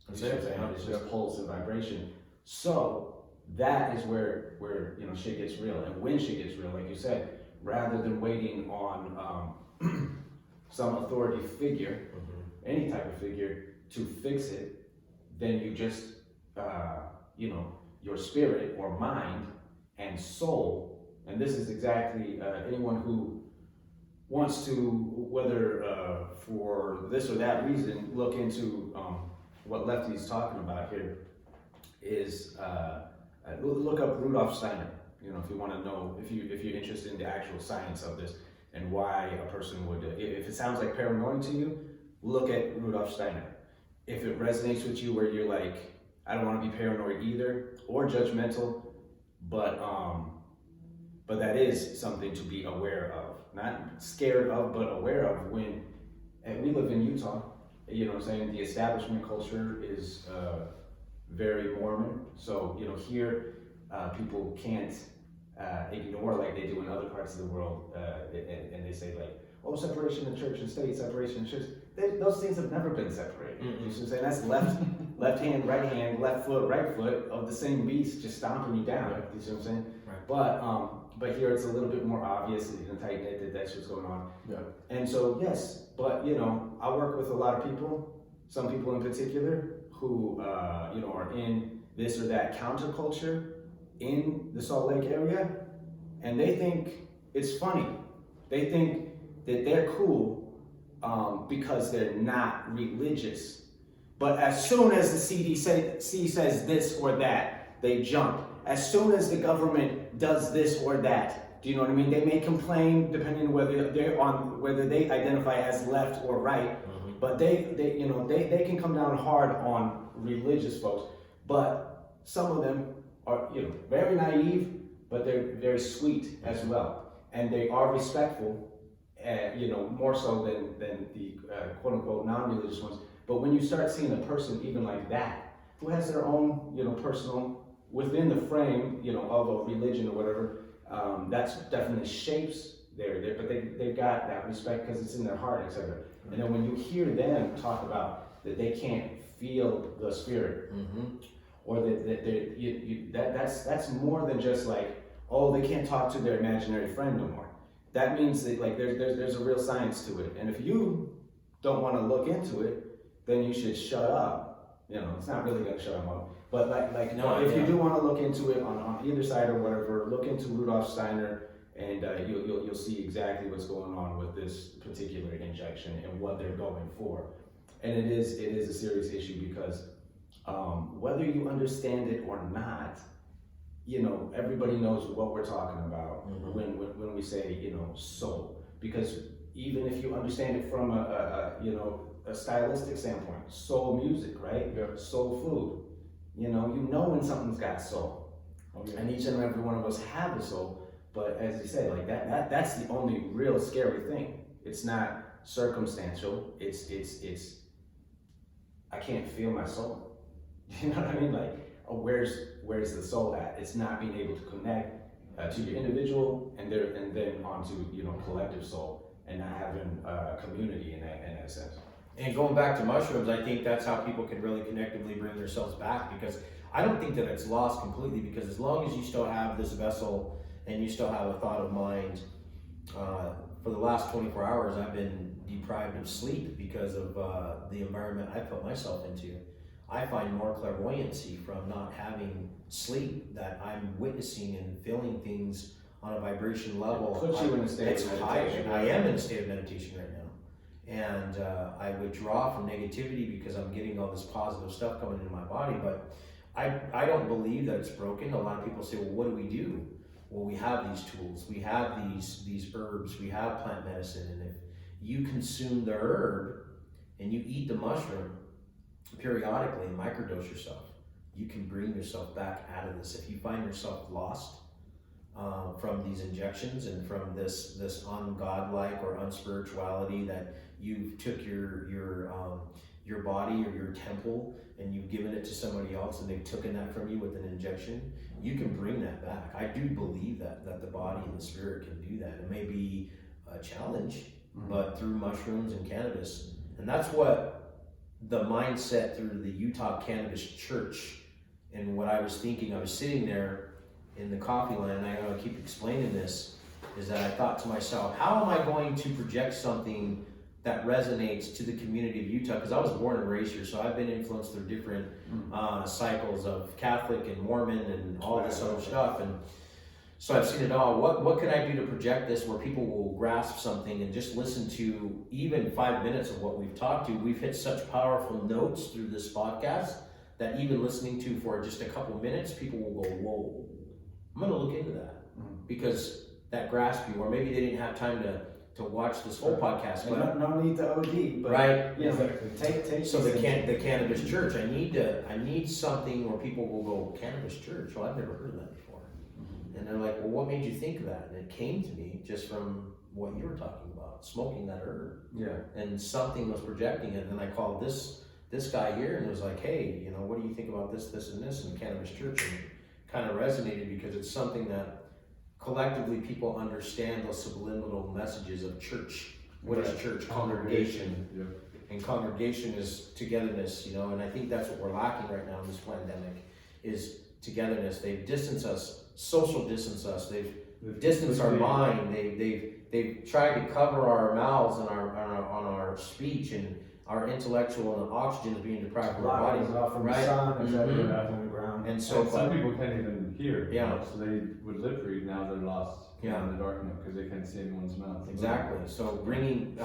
That's You see what I'm it. saying? It's just pulse and vibration. So that is where you know shit gets real, and when shit gets real, like you said, rather than waiting on some authority figure, any type of figure, to fix it, then you just you know, your spirit or mind and soul, and this is exactly anyone who wants to, whether for this or that reason, look into what Lefty's talking about here, is look up Rudolf Steiner. You know, if you want to know, if you're interested in the actual science of this and why a person would, if it sounds like paranoid to you, look at Rudolf Steiner. If it resonates with you, where you're like, I don't want to be paranoid either or judgmental, but that is something to be aware of, not scared of, but aware of. When and we live in Utah, you know what I'm saying, the establishment culture is very Mormon. So, you know, here people can't ignore like they do in other parts of the world, and they say like, oh, separation of church and state, separation of church. Those things have never been separated. You know what I'm saying? That's left hand, right hand, left foot, right foot of the same beast, just stomping you down. You see what I'm saying? Right. But here it's a little bit more obvious and tight knit that that's what's going on. Yeah. And so yes, but you know, I work with a lot of people, some people in particular, who you know, are in this or that counterculture in the Salt Lake area, and they think it's funny. They think that they're cool because they're not religious. But as soon as the CDC says this or that, they jump. As soon as the government does this or that, do you know what I mean? They may complain depending on whether they identify as left or right. But they you know, they can come down hard on religious folks. But some of them are, you know, very naive, but they're very sweet as well, and they are respectful. You know, more so than the quote unquote non-religious ones. But when you start seeing a person even like that, who has their own, you know, personal, within the frame, you know, of a religion or whatever, that's definitely shapes but they've got that respect because it's in their heart, etc. And then when you hear them talk about that they can't feel the spirit, or that's more than just like, oh, they can't talk to their imaginary friend no more. That means that like there's a real science to it. And if you don't want to look into it, then you should shut up. You know, it's not really gonna shut them up. But if you do want to look into it on either side or whatever, look into Rudolf Steiner, and you'll see exactly what's going on with this particular injection and what they're going for. And it is a serious issue because whether you understand it or not, you know, everybody knows what we're talking about when we say, you know, soul. Because even if you understand it from a stylistic standpoint, soul music, right? Yeah. Soul food. You know when something's got soul. Okay. And each and every one of us have a soul. But as you said, like that's the only real scary thing. It's not circumstantial. It's I can't feel my soul. You know what I mean? Like, where's the soul at? It's not being able to connect to your individual and then onto, you know, collective soul, and not having community in that sense. And going back to mushrooms, I think that's how people can really connectively bring themselves back, because I don't think that it's lost completely, because as long as you still have this vessel and you still have a thought of mind, for the last 24 hours, I've been deprived of sleep because of the environment I put myself into. I find more clairvoyancy from not having sleep, that I'm witnessing and feeling things on a vibration level. It puts you in a state of meditation. I am in a state of meditation right now. And I withdraw from negativity because I'm getting all this positive stuff coming into my body. But I don't believe that it's broken. A lot of people say, well, what do we do? Well, we have these tools, we have these herbs, we have plant medicine. And if you consume the herb and you eat the mushroom periodically and microdose yourself, you can bring yourself back out of this. If you find yourself lost from these injections and from this ungodlike or unspirituality, that you've took your body or your temple and you've given it to somebody else and they've taken that from you with an injection, you can bring that back. I do believe that the body and the spirit can do that. It may be a challenge, but through mushrooms and cannabis. And that's what the mindset through the Utah Cannabis Church, and what I was thinking, I was sitting there in the coffee line, and I gotta keep explaining this, is that I thought to myself, how am I going to project something that resonates to the community of Utah? Because I was born and raised here, so I've been influenced through different cycles of Catholic and Mormon and all this other stuff, and so I've seen it all. What can I do to project this where people will grasp something and just listen to even 5 minutes of what we've talked to? We've hit such powerful notes through this podcast that even listening to for just a couple minutes, people will go, whoa, I'm gonna look into that, because that grasped you, or maybe they didn't have time to watch this whole podcast. But no need to OD, but right, you know, take so the Cannabis Church. I need something where people will go, Cannabis Church. Well, I've never heard of that before. And they're like, well, what made you think of that? And it came to me just from what you were talking about, smoking that herb. Yeah. And something was projecting it. And then I called this guy here and was like, hey, you know, what do you think about this, and this, and Cannabis Church? And it kind of resonated because it's something that collectively people understand, those subliminal messages of church. What is church? Congregation. Yep. And congregation is togetherness, you know, and I think that's what we're lacking right now in this pandemic, is togetherness. They've distanced us, social distance us, they've distanced our mind, they've tried to cover our mouths and our speech, and our intellectual and oxygen is being deprived from our bodies. Off from right? The sun, on the ground. And so some people can't even hear. Yeah. You know, so they would lip read, now they're lost in the darkness because they can't see anyone's mouth. Exactly. So bringing,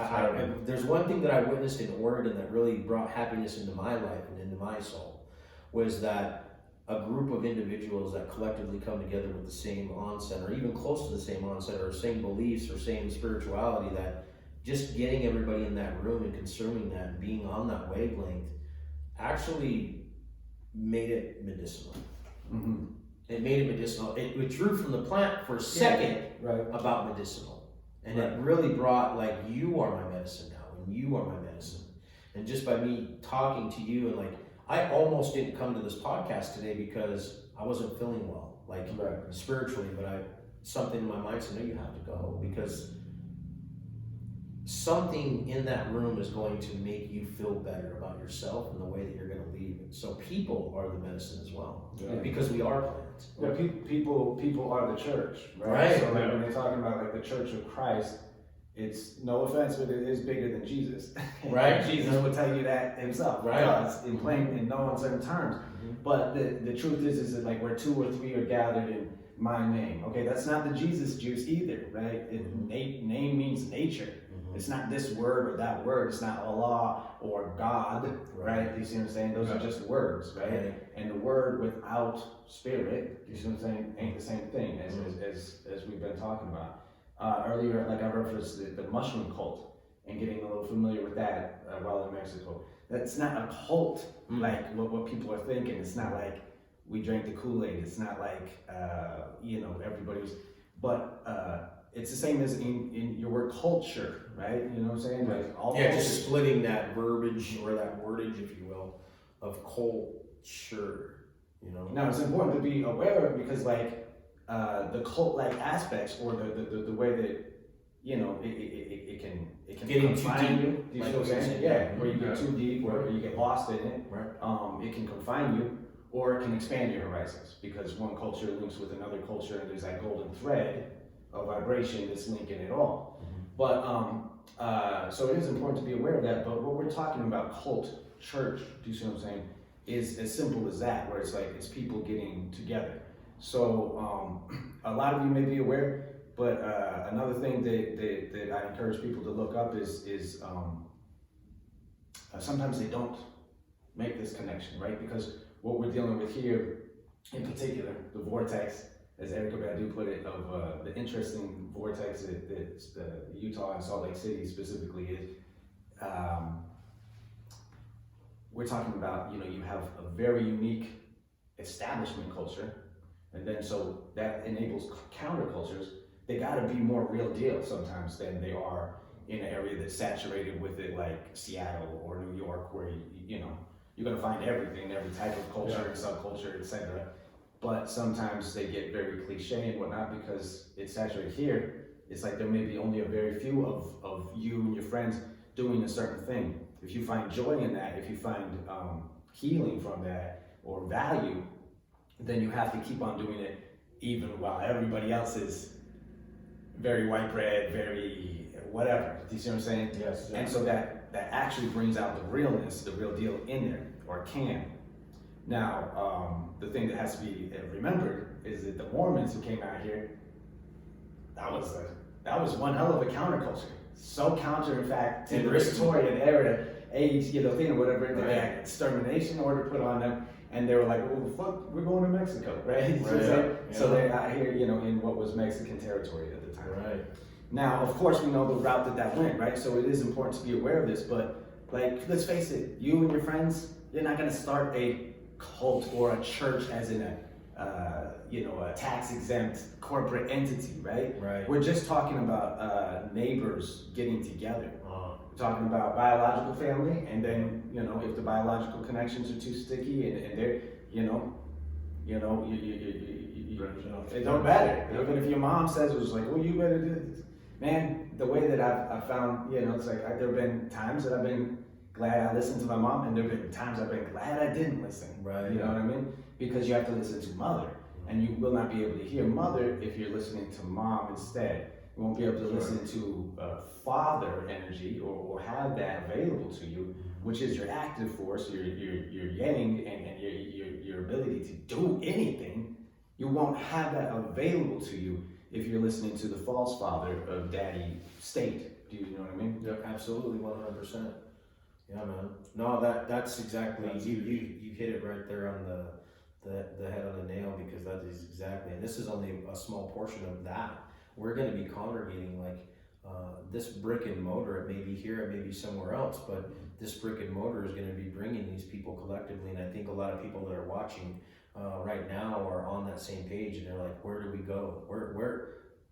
there's one thing that I witnessed in Oregon that really brought happiness into my life and into my soul, was that a group of individuals that collectively come together with the same onset, or even close to the same onset, or same beliefs, or same spirituality, that just getting everybody in that room and consuming that and being on that wavelength actually made it medicinal. It made it medicinal. It withdrew from the plant for a second about medicinal. And it really brought, like, you are my medicine now, and you are my medicine. And just by me talking to you, and like, I almost didn't come to this podcast today because I wasn't feeling well, like spiritually, but something in my mind said, no, you have to go, because something in that room is going to make you feel better about yourself and the way that you're going to leave. So people are the medicine as well, because we are plants. Yeah, people are the church, right? So like when they're talking about like the Church of Christ, it's, no offense, but it is bigger than Jesus. Right. Jesus would tell you that himself, right? In plain, in no uncertain terms. But the truth is that, like, where 2 or 3 are gathered in my name. Okay, that's not the Jesus juice either, right? Name means nature. It's not this word or that word. It's not Allah or God, right? You see what I'm saying? Those are just words, right? And the word without spirit, you see what I'm saying, ain't the same thing as we've been talking about. Earlier, like I referenced the mushroom cult and getting a little familiar with that while in Mexico. That's not a cult like what people are thinking. It's not like we drank the Kool-Aid. It's not like, you know, everybody's, but it's the same as in your word culture, right? You know what I'm saying? Like all Yeah, cultures. just splitting that verbiage or that wordage, if you will, of culture. You know. Now it's important to be aware of because like the cult-like aspects or the way that it can Getting too confine deep, you. Do you like see what I'm you saying? said, Yeah, where you get Yeah. too deep, where you get lost in it. Right. It can confine you, or it can expand your horizons because one culture links with another culture, and there's that golden thread of vibration that's linking it all. But so it is important to be aware of that. But what we're talking about, cult, church, do you see what I'm saying? Is as simple as that, where it's like it's people getting together. So a lot of you may be aware, but another thing that I encourage people to look up is sometimes they don't make this connection, right? Because what we're dealing with here, in particular, the vortex, as Erica Badu put it, of the interesting vortex that Utah and Salt Lake City specifically is. We're talking about, you have a very unique establishment culture, and then so that enables countercultures. They gotta be more real deal sometimes than they are in an area that's saturated with it, like Seattle or New York, where you're gonna find everything, every type of culture and subculture, etc. But sometimes they get very cliche and whatnot because it's saturated here. It's like there may be only a very few of you and your friends doing a certain thing. If you find joy in that, if you find healing from that or value, then you have to keep on doing it even while everybody else is very white bread, very whatever. Do you see what I'm saying? Yes. And so that actually brings out the realness, the real deal in there, or can. Now, the thing that has to be remembered is that the Mormons who came out here, that was one hell of a counterculture. So counter, in fact, to the Victorian era, age, thing or whatever, that they had extermination order put on them, and they were like, "Well, fuck, we're going to Mexico, right?" So they're out here, in what was Mexican territory at the time. Right. Now, of course, we know the route that went, right? So it is important to be aware of this, but like, let's face it, you and your friends, you're not gonna start a cult or a church as in a tax-exempt corporate entity, right? Right. We're just talking about neighbors getting together. We're talking about biological family, and then, if the biological connections are too sticky and they're, it don't matter. Even if your mom says, it was like, "Oh, you better do this." Man, the way that I've found, it's like there have been times that I've been glad I listened to my mom, and there have been times I've been glad I didn't listen. Right. You know what I mean? Because you have to listen to mother, and you will not be able to hear mother if you're listening to mom instead. You won't be able to listen to father energy or have that available to you, which is your active force, your yang, and your ability to do anything. You won't have that available to you if you're listening to the false father of daddy state. Do you know what I mean? Yep, absolutely, 100%. Yeah, man. No, that's exactly, you hit it right there on the head on the nail, because that is exactly, and this is only a small portion of that. We're going to be congregating like this brick and mortar. It may be here, it may be somewhere else, but this brick and mortar is going to be bringing these people collectively. And I think a lot of people that are watching right now are on that same page, and they're like, where do we go? Where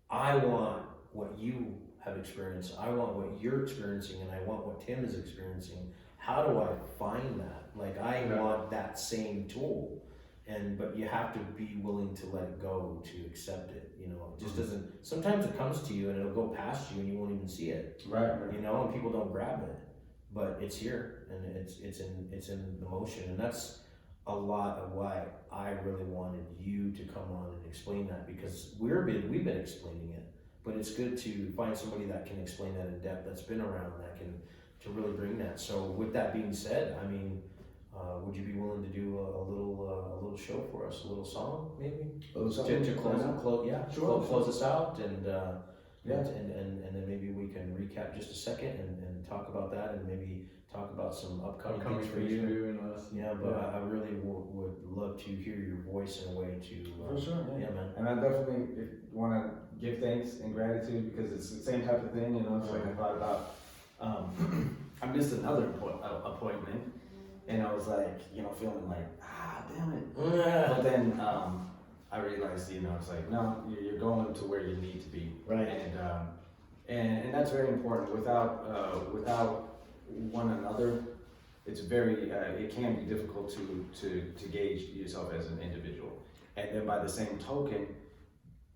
I want what you have experienced, I want what you're experiencing, and I want what Tim is experiencing. How do I find that? Like, I want that same tool. But you have to be willing to let it go, to accept it. It just doesn't, sometimes it comes to you and it'll go past you and you won't even see it. Right. And people don't grab it, but it's here and it's in the motion. And that's a lot of why I really wanted you to come on and explain that, because we've been explaining it, but it's good to find somebody that can explain that in depth, that's been around, that can to really bring that. So with that being said, would you be willing to do a little show for us, a little song maybe? To close us out, and then maybe we can recap just a second and talk about that, and maybe talk about some upcoming things for you. And us. Yeah, but I really would love to hear your voice in a way to. For sure, yeah, man. And I definitely want to give thanks and gratitude, because it's the same type of thing, It's like I thought about. I missed another appointment, and I was like, feeling like, damn it. But then I realized, it's like, no, you're going to where you need to be. Right. And that's very important. Without one another, it's very, it can be difficult to gauge yourself as an individual. And then by the same token,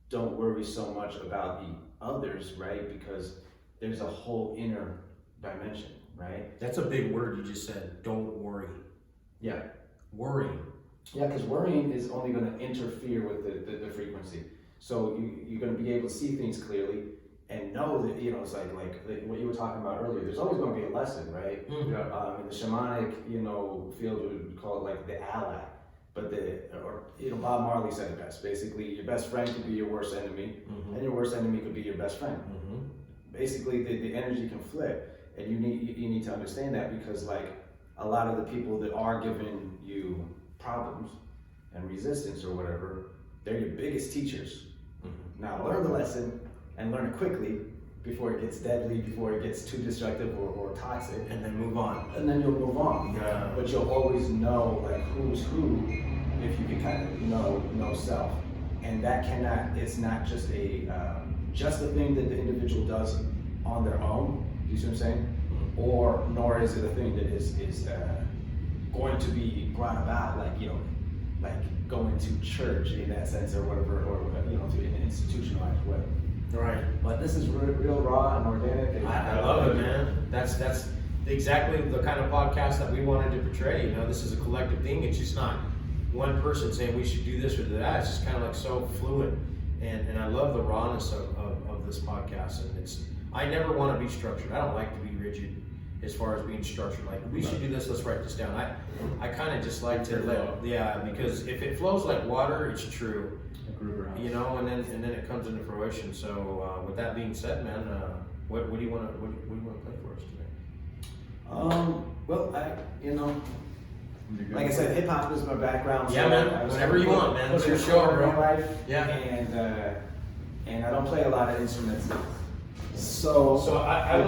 don't worry so much about the others, right? Because there's a whole inner dimension, right? That's a big word you just said. Don't worry. Yeah. Worrying. Yeah, because worrying is only going to interfere with the frequency. So you're going to be able to see things clearly and know that, it's like what you were talking about earlier. There's always going to be a lesson, right? Mm-hmm. Yeah. In the shamanic, field, we would call it like the ally. But Bob Marley said it best. Basically, your best friend could be your worst enemy, Mm-hmm. and your worst enemy could be your best friend. Mm-hmm. Basically, the energy can flip, and you need to understand that, because like a lot of the people that are giving you problems and resistance or whatever, they're your biggest teachers. Mm-hmm. Now learn the lesson and learn it quickly before it gets deadly, before it gets too destructive or toxic. And then move on. And then you'll move on. Yeah. But you'll always know like who's who if you can kind of know self. And that it's not just a thing that the individual does on their own. Do you see what I'm saying? Nor is it a thing that is going to be brought about like going to church in that sense or whatever, or to an institutionalized way. Right. But this is real raw and organic. And I love it, man. That's exactly the kind of podcast that we wanted to portray. This is a collective thing. It's just not one person saying we should do this or do that. It's just kind of like so fluid. And I love the rawness of this podcast. And I never want to be structured. I don't like to be rigid as far as being structured. Like, we should do this, let's write this down. I kind of just like to because if it flows like water, it's true. And then it comes into fruition. So with that being said, man, what do you want to play for us today? Well, like I said, hip hop is my background. Yeah, so man. Whatever you want, man. It's your show, bro. Life. Yeah. And I don't play a lot of instruments. So I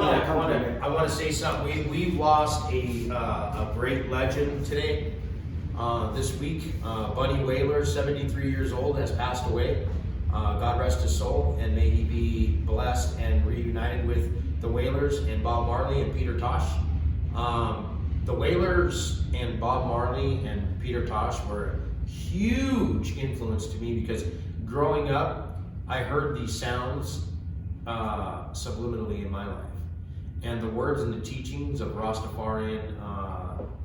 want to say something. We've lost a great legend today. This week, Bunny Wailer, 73 years old, has passed away. God rest his soul, and may he be blessed and reunited with the Wailers and Bob Marley and Peter Tosh. The Wailers and Bob Marley and Peter Tosh were a huge influence to me, because growing up, I heard these sounds subliminally in my life. And the words and the teachings of Rastafarian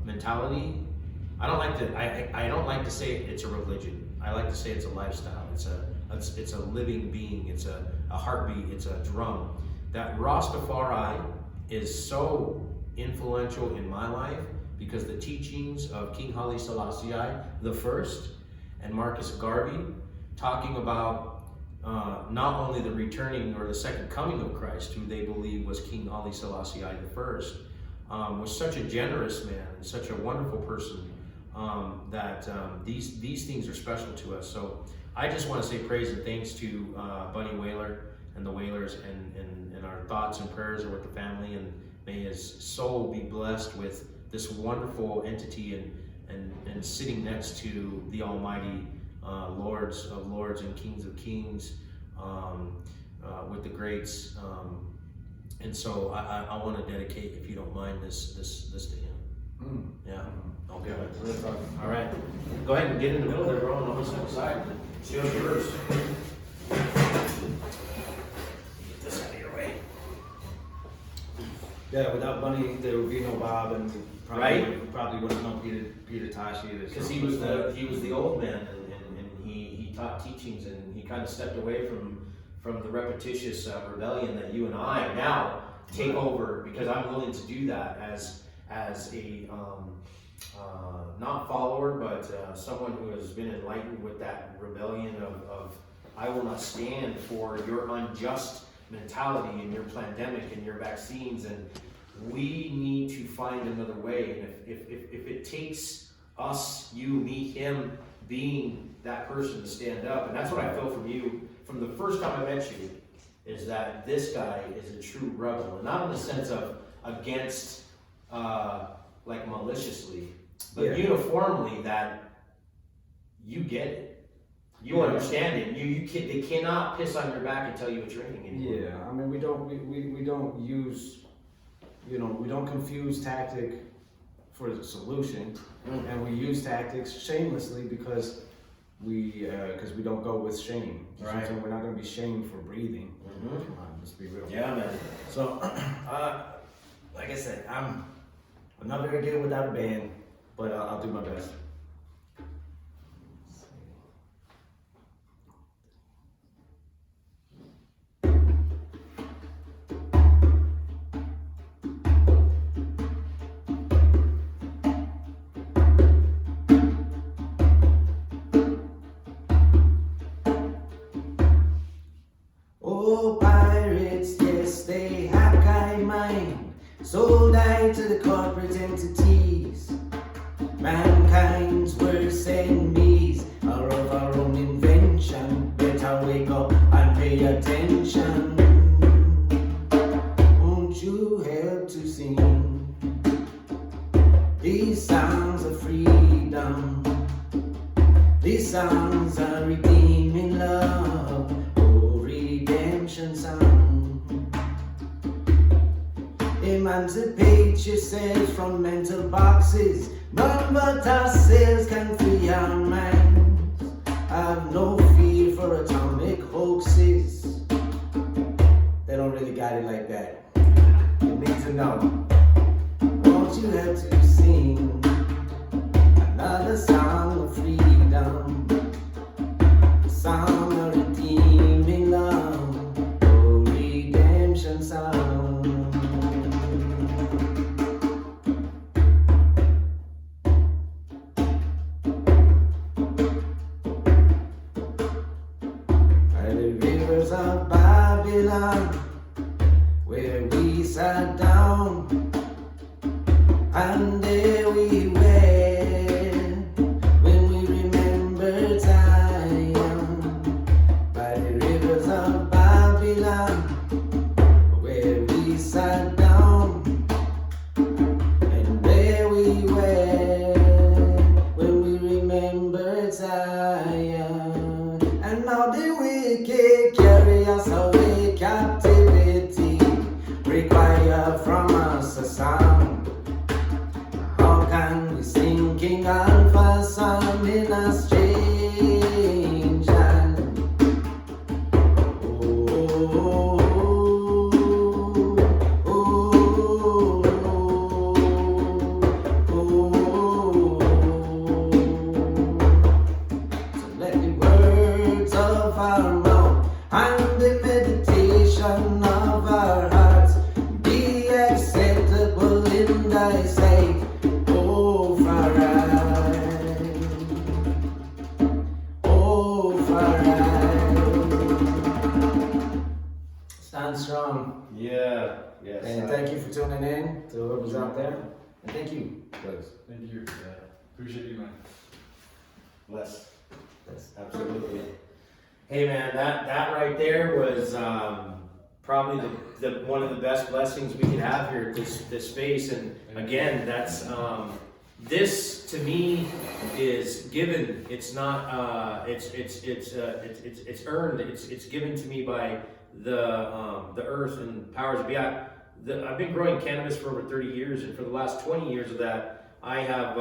mentality, I don't like to say it's a religion. I like to say it's a lifestyle. It's a living being. It's a heartbeat. It's a drum. That Rastafari is so influential in my life because the teachings of King Haile Selassie the First and Marcus Garvey, talking about not only the returning or the second coming of Christ, who they believe was King Haile Selassie the First, was such a generous man and such a wonderful person. That these things are special to us. So I just want to say praise and thanks to Bunny Wailer and the Wailers, and our thoughts and prayers are with the family, and may his soul be blessed with this wonderful entity and sitting next to the Almighty Lords of Lords and Kings of Kings, with the greats. And so I want to dedicate, if you don't mind, this to him. Yeah. Okay. All right. Go ahead and get in the middle there, bro, and I'll step aside. See what's yours. Get this out of your way. Yeah, without Bunny, there would be no Bob, and probably wouldn't know Peter Tosh either. Because he was the old man, and he taught teachings, and he kind of stepped away from the repetitious rebellion that you and I now take over, because I'm willing to do that as a not follower, but someone who has been enlightened with that rebellion of I will not stand for your unjust mentality and your pandemic and your vaccines, and we need to find another way. And if it takes us, you, me, him, being that person to stand up, and that's what I feel from you from the first time I met you, is that this guy is a true rebel, and not in the sense of against like maliciously, but uniformly, that you get it. You understand it. They cannot piss on your back and tell you what you're eating anymore. Yeah, I mean, we don't use, we don't confuse tactic for the solution, and we use tactics shamelessly because we don't go with shame. Right. So we're not going to be shamed for breathing. Come on, let's be real. Yeah, man. So, like I said, I'm not very good without a band, but I'll do my best. Oh, pirates, yes, they have kind mind, sold out to the corporate entities. Mankind's worst enemies are of our own invention. Better wake up and pay attention. Won't you help to sing these songs of freedom? These songs are redeeming love. Redemption song. Emancipate yourselves from mental boxes. None but ourselves can free our minds. Have no fear for atomic hoaxes. They don't really got it like that. You need to know. Won't you help to sing another song of freedom? A song of redeeming love, oh redemption song. By the rivers of Babylon, where we sat down, and there we were, when we remembered Zion. By the rivers of Babylon, where we sat down, and there we were, when we remembered Zion. And now the wicked carry us away, captivity require from us a sound. How can we sing King Alpha's song in a strange land? Oh, oh, oh, oh, oh, oh. So let the words of our mouth and the meditation of our hearts be acceptable in thy sight, oh Farai, oh Farai. Stand strong. Yeah. Yes. And thank you for tuning in to whoever's out there. And thank you, guys. Thank you. Appreciate you, man. Bless. Absolutely. Hey man, that right there was probably the one of the best blessings we could have here at this space. And again, that's this to me is given. It's not it's earned. It's given to me by the earth and powers be. I've been growing cannabis for over 30 years, and for the last 20 years of that, I have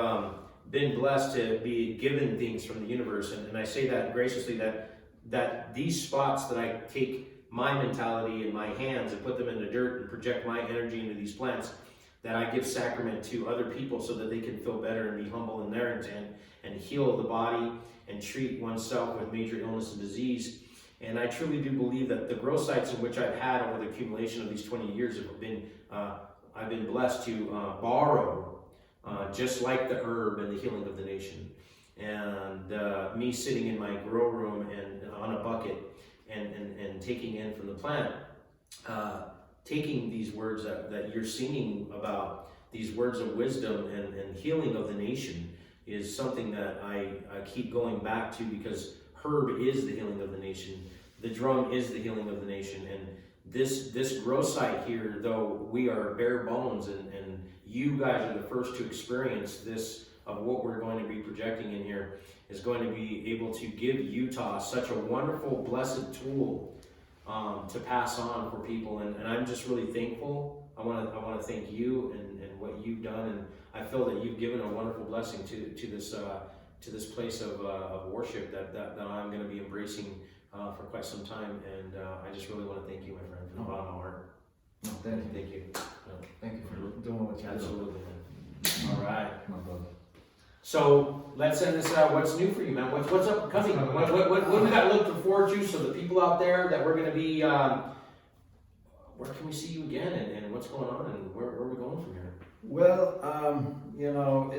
been blessed to be given things from the universe, and I say that graciously, that these spots that I take my mentality in my hands and put them in the dirt and project my energy into these plants, that I give sacrament to other people so that they can feel better and be humble in their intent and heal the body and treat oneself with major illness and disease. And I truly do believe that the grow sites in which I've had over the accumulation of these 20 years have been, I've been blessed to borrow, just like the herb and the healing of the nation. And me sitting in my grow room and on a bucket and taking in from the plant, taking these words that you're singing about, these words of wisdom and healing of the nation, is something that I keep going back to, because herb is the healing of the nation. The drum is the healing of the nation. And this grow site here, though we are bare bones, and you guys are the first to experience this, of what we're going to be projecting in here, is going to be able to give Utah such a wonderful, blessed tool to pass on for people, and I'm just really thankful. I want to thank you and what you've done, and I feel that you've given a wonderful blessing to this place of worship that I'm going to be embracing for quite some time, and I just really want to thank you, my friend, from the bottom of my heart. No, thank you. Thank you. Thank you for doing what you do. Absolutely, man. All right. My brother. So let's end this out. What's new for you, man? What's up coming? What do we got looking forward to? So the people out there that we're going to be, where can we see you again, and what's going on, and where are we going from here? Well, you know,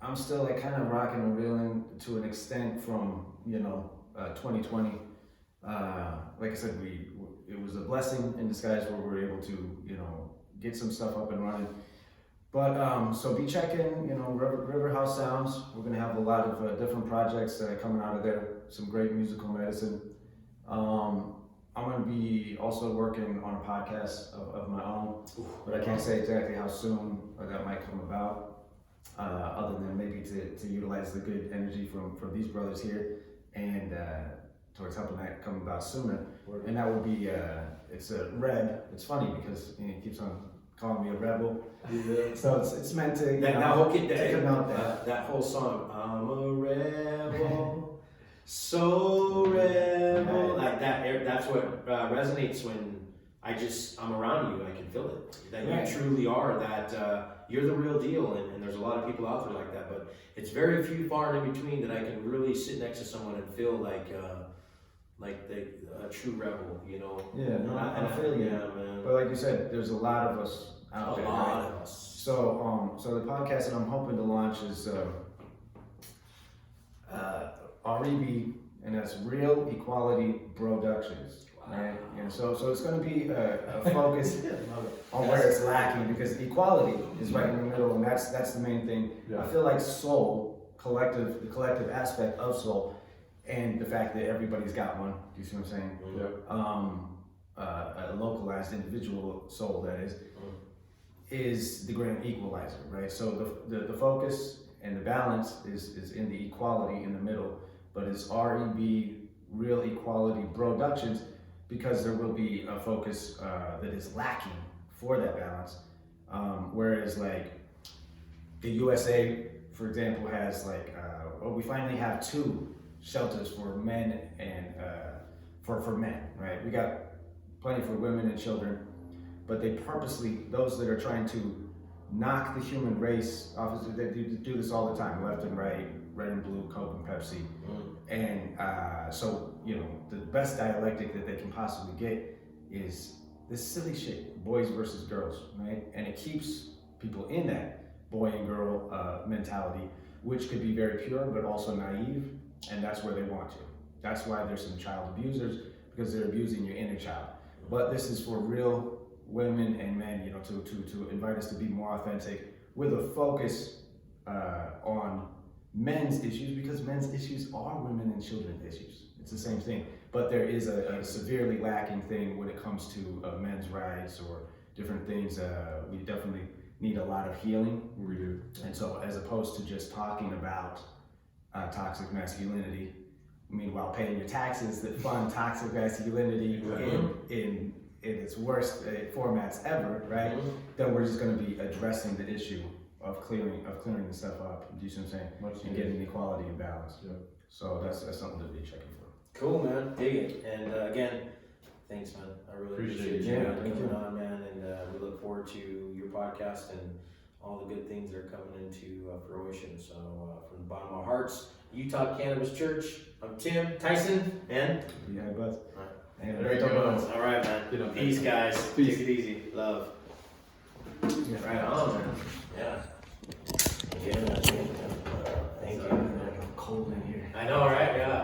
I'm still like kind of rocking and reeling to an extent from 2020. Like I said, it was a blessing in disguise where we were able to get some stuff up and running. But so be checking, River House Sounds. We're gonna have a lot of different projects coming out of there. Some great musical medicine. I'm gonna be also working on a podcast of my own, but I can't say exactly how soon that might come about. Other than maybe to utilize the good energy from these brothers here and towards helping that come about sooner. And that would be it's a Red. It's funny because he keeps on calling me a rebel. So it's meant to that whole song, I'm a rebel, so rebel, like that. That's what resonates when I'm around you. I can feel it. That you truly are. That you're the real deal. And there's a lot of people out there like that. But it's very few, far and in between that I can really sit next to someone and feel like a true rebel. Yeah, no, I feel you. Yeah, man. But like you said, there's a lot of us out there. A lot of us. So the podcast that I'm hoping to launch is REB, and that's Real Equality Productions. Right? And so it's going to be a focus on where it's lacking, because equality is right in the middle, and that's the main thing. Yeah. I feel like soul, the collective aspect of soul, and the fact that everybody's got one. Do you see what I'm saying? Yeah. A localized individual soul, that is the grand equalizer, right? So the focus and the balance is in the equality in the middle, but it's REB, Real Equality Productions, because there will be a focus that is lacking for that balance. Whereas like the USA, for example, has we finally have 2 shelters for men and for men, right? We got plenty for women and children, but they purposely, those that are trying to knock the human race off, they do this all the time, left and right, red and blue, Coke and Pepsi. And so, the best dialectic that they can possibly get is this silly shit, boys versus girls, right? And it keeps people in that boy and girl mentality, which could be very pure, but also naive. And that's where they want to. That's why there's some child abusers, because they're abusing your inner child. But this is for real women and men, to invite us to be more authentic with a focus on men's issues, because men's issues are women and children's issues. It's the same thing. But there is a severely lacking thing when it comes to men's rights or different things. We definitely need a lot of healing. We do. And so as opposed to just talking about toxic masculinity, meanwhile paying your taxes that fund toxic masculinity in its worst formats ever, right? Then we're just going to be addressing the issue of clearing the stuff up. Do you see what I'm saying? And getting equality and balance. Yeah. So that's something to be checking for. Cool, man. Dig it. And again, thanks, man. I really appreciate you coming on, man. And we look forward to your podcast and all the good things that are coming into fruition. So from the bottom of our hearts, Utah Cannabis Church, I'm Tim, Tyson, and Beehive Buds. All right. And Beto Burnz. All right, man. Peace, guys. Peace. Take it easy. Love. Yeah. Right on, man. Yeah. Yeah, man. Thank you. I'm cold in here. I know, right? Yeah.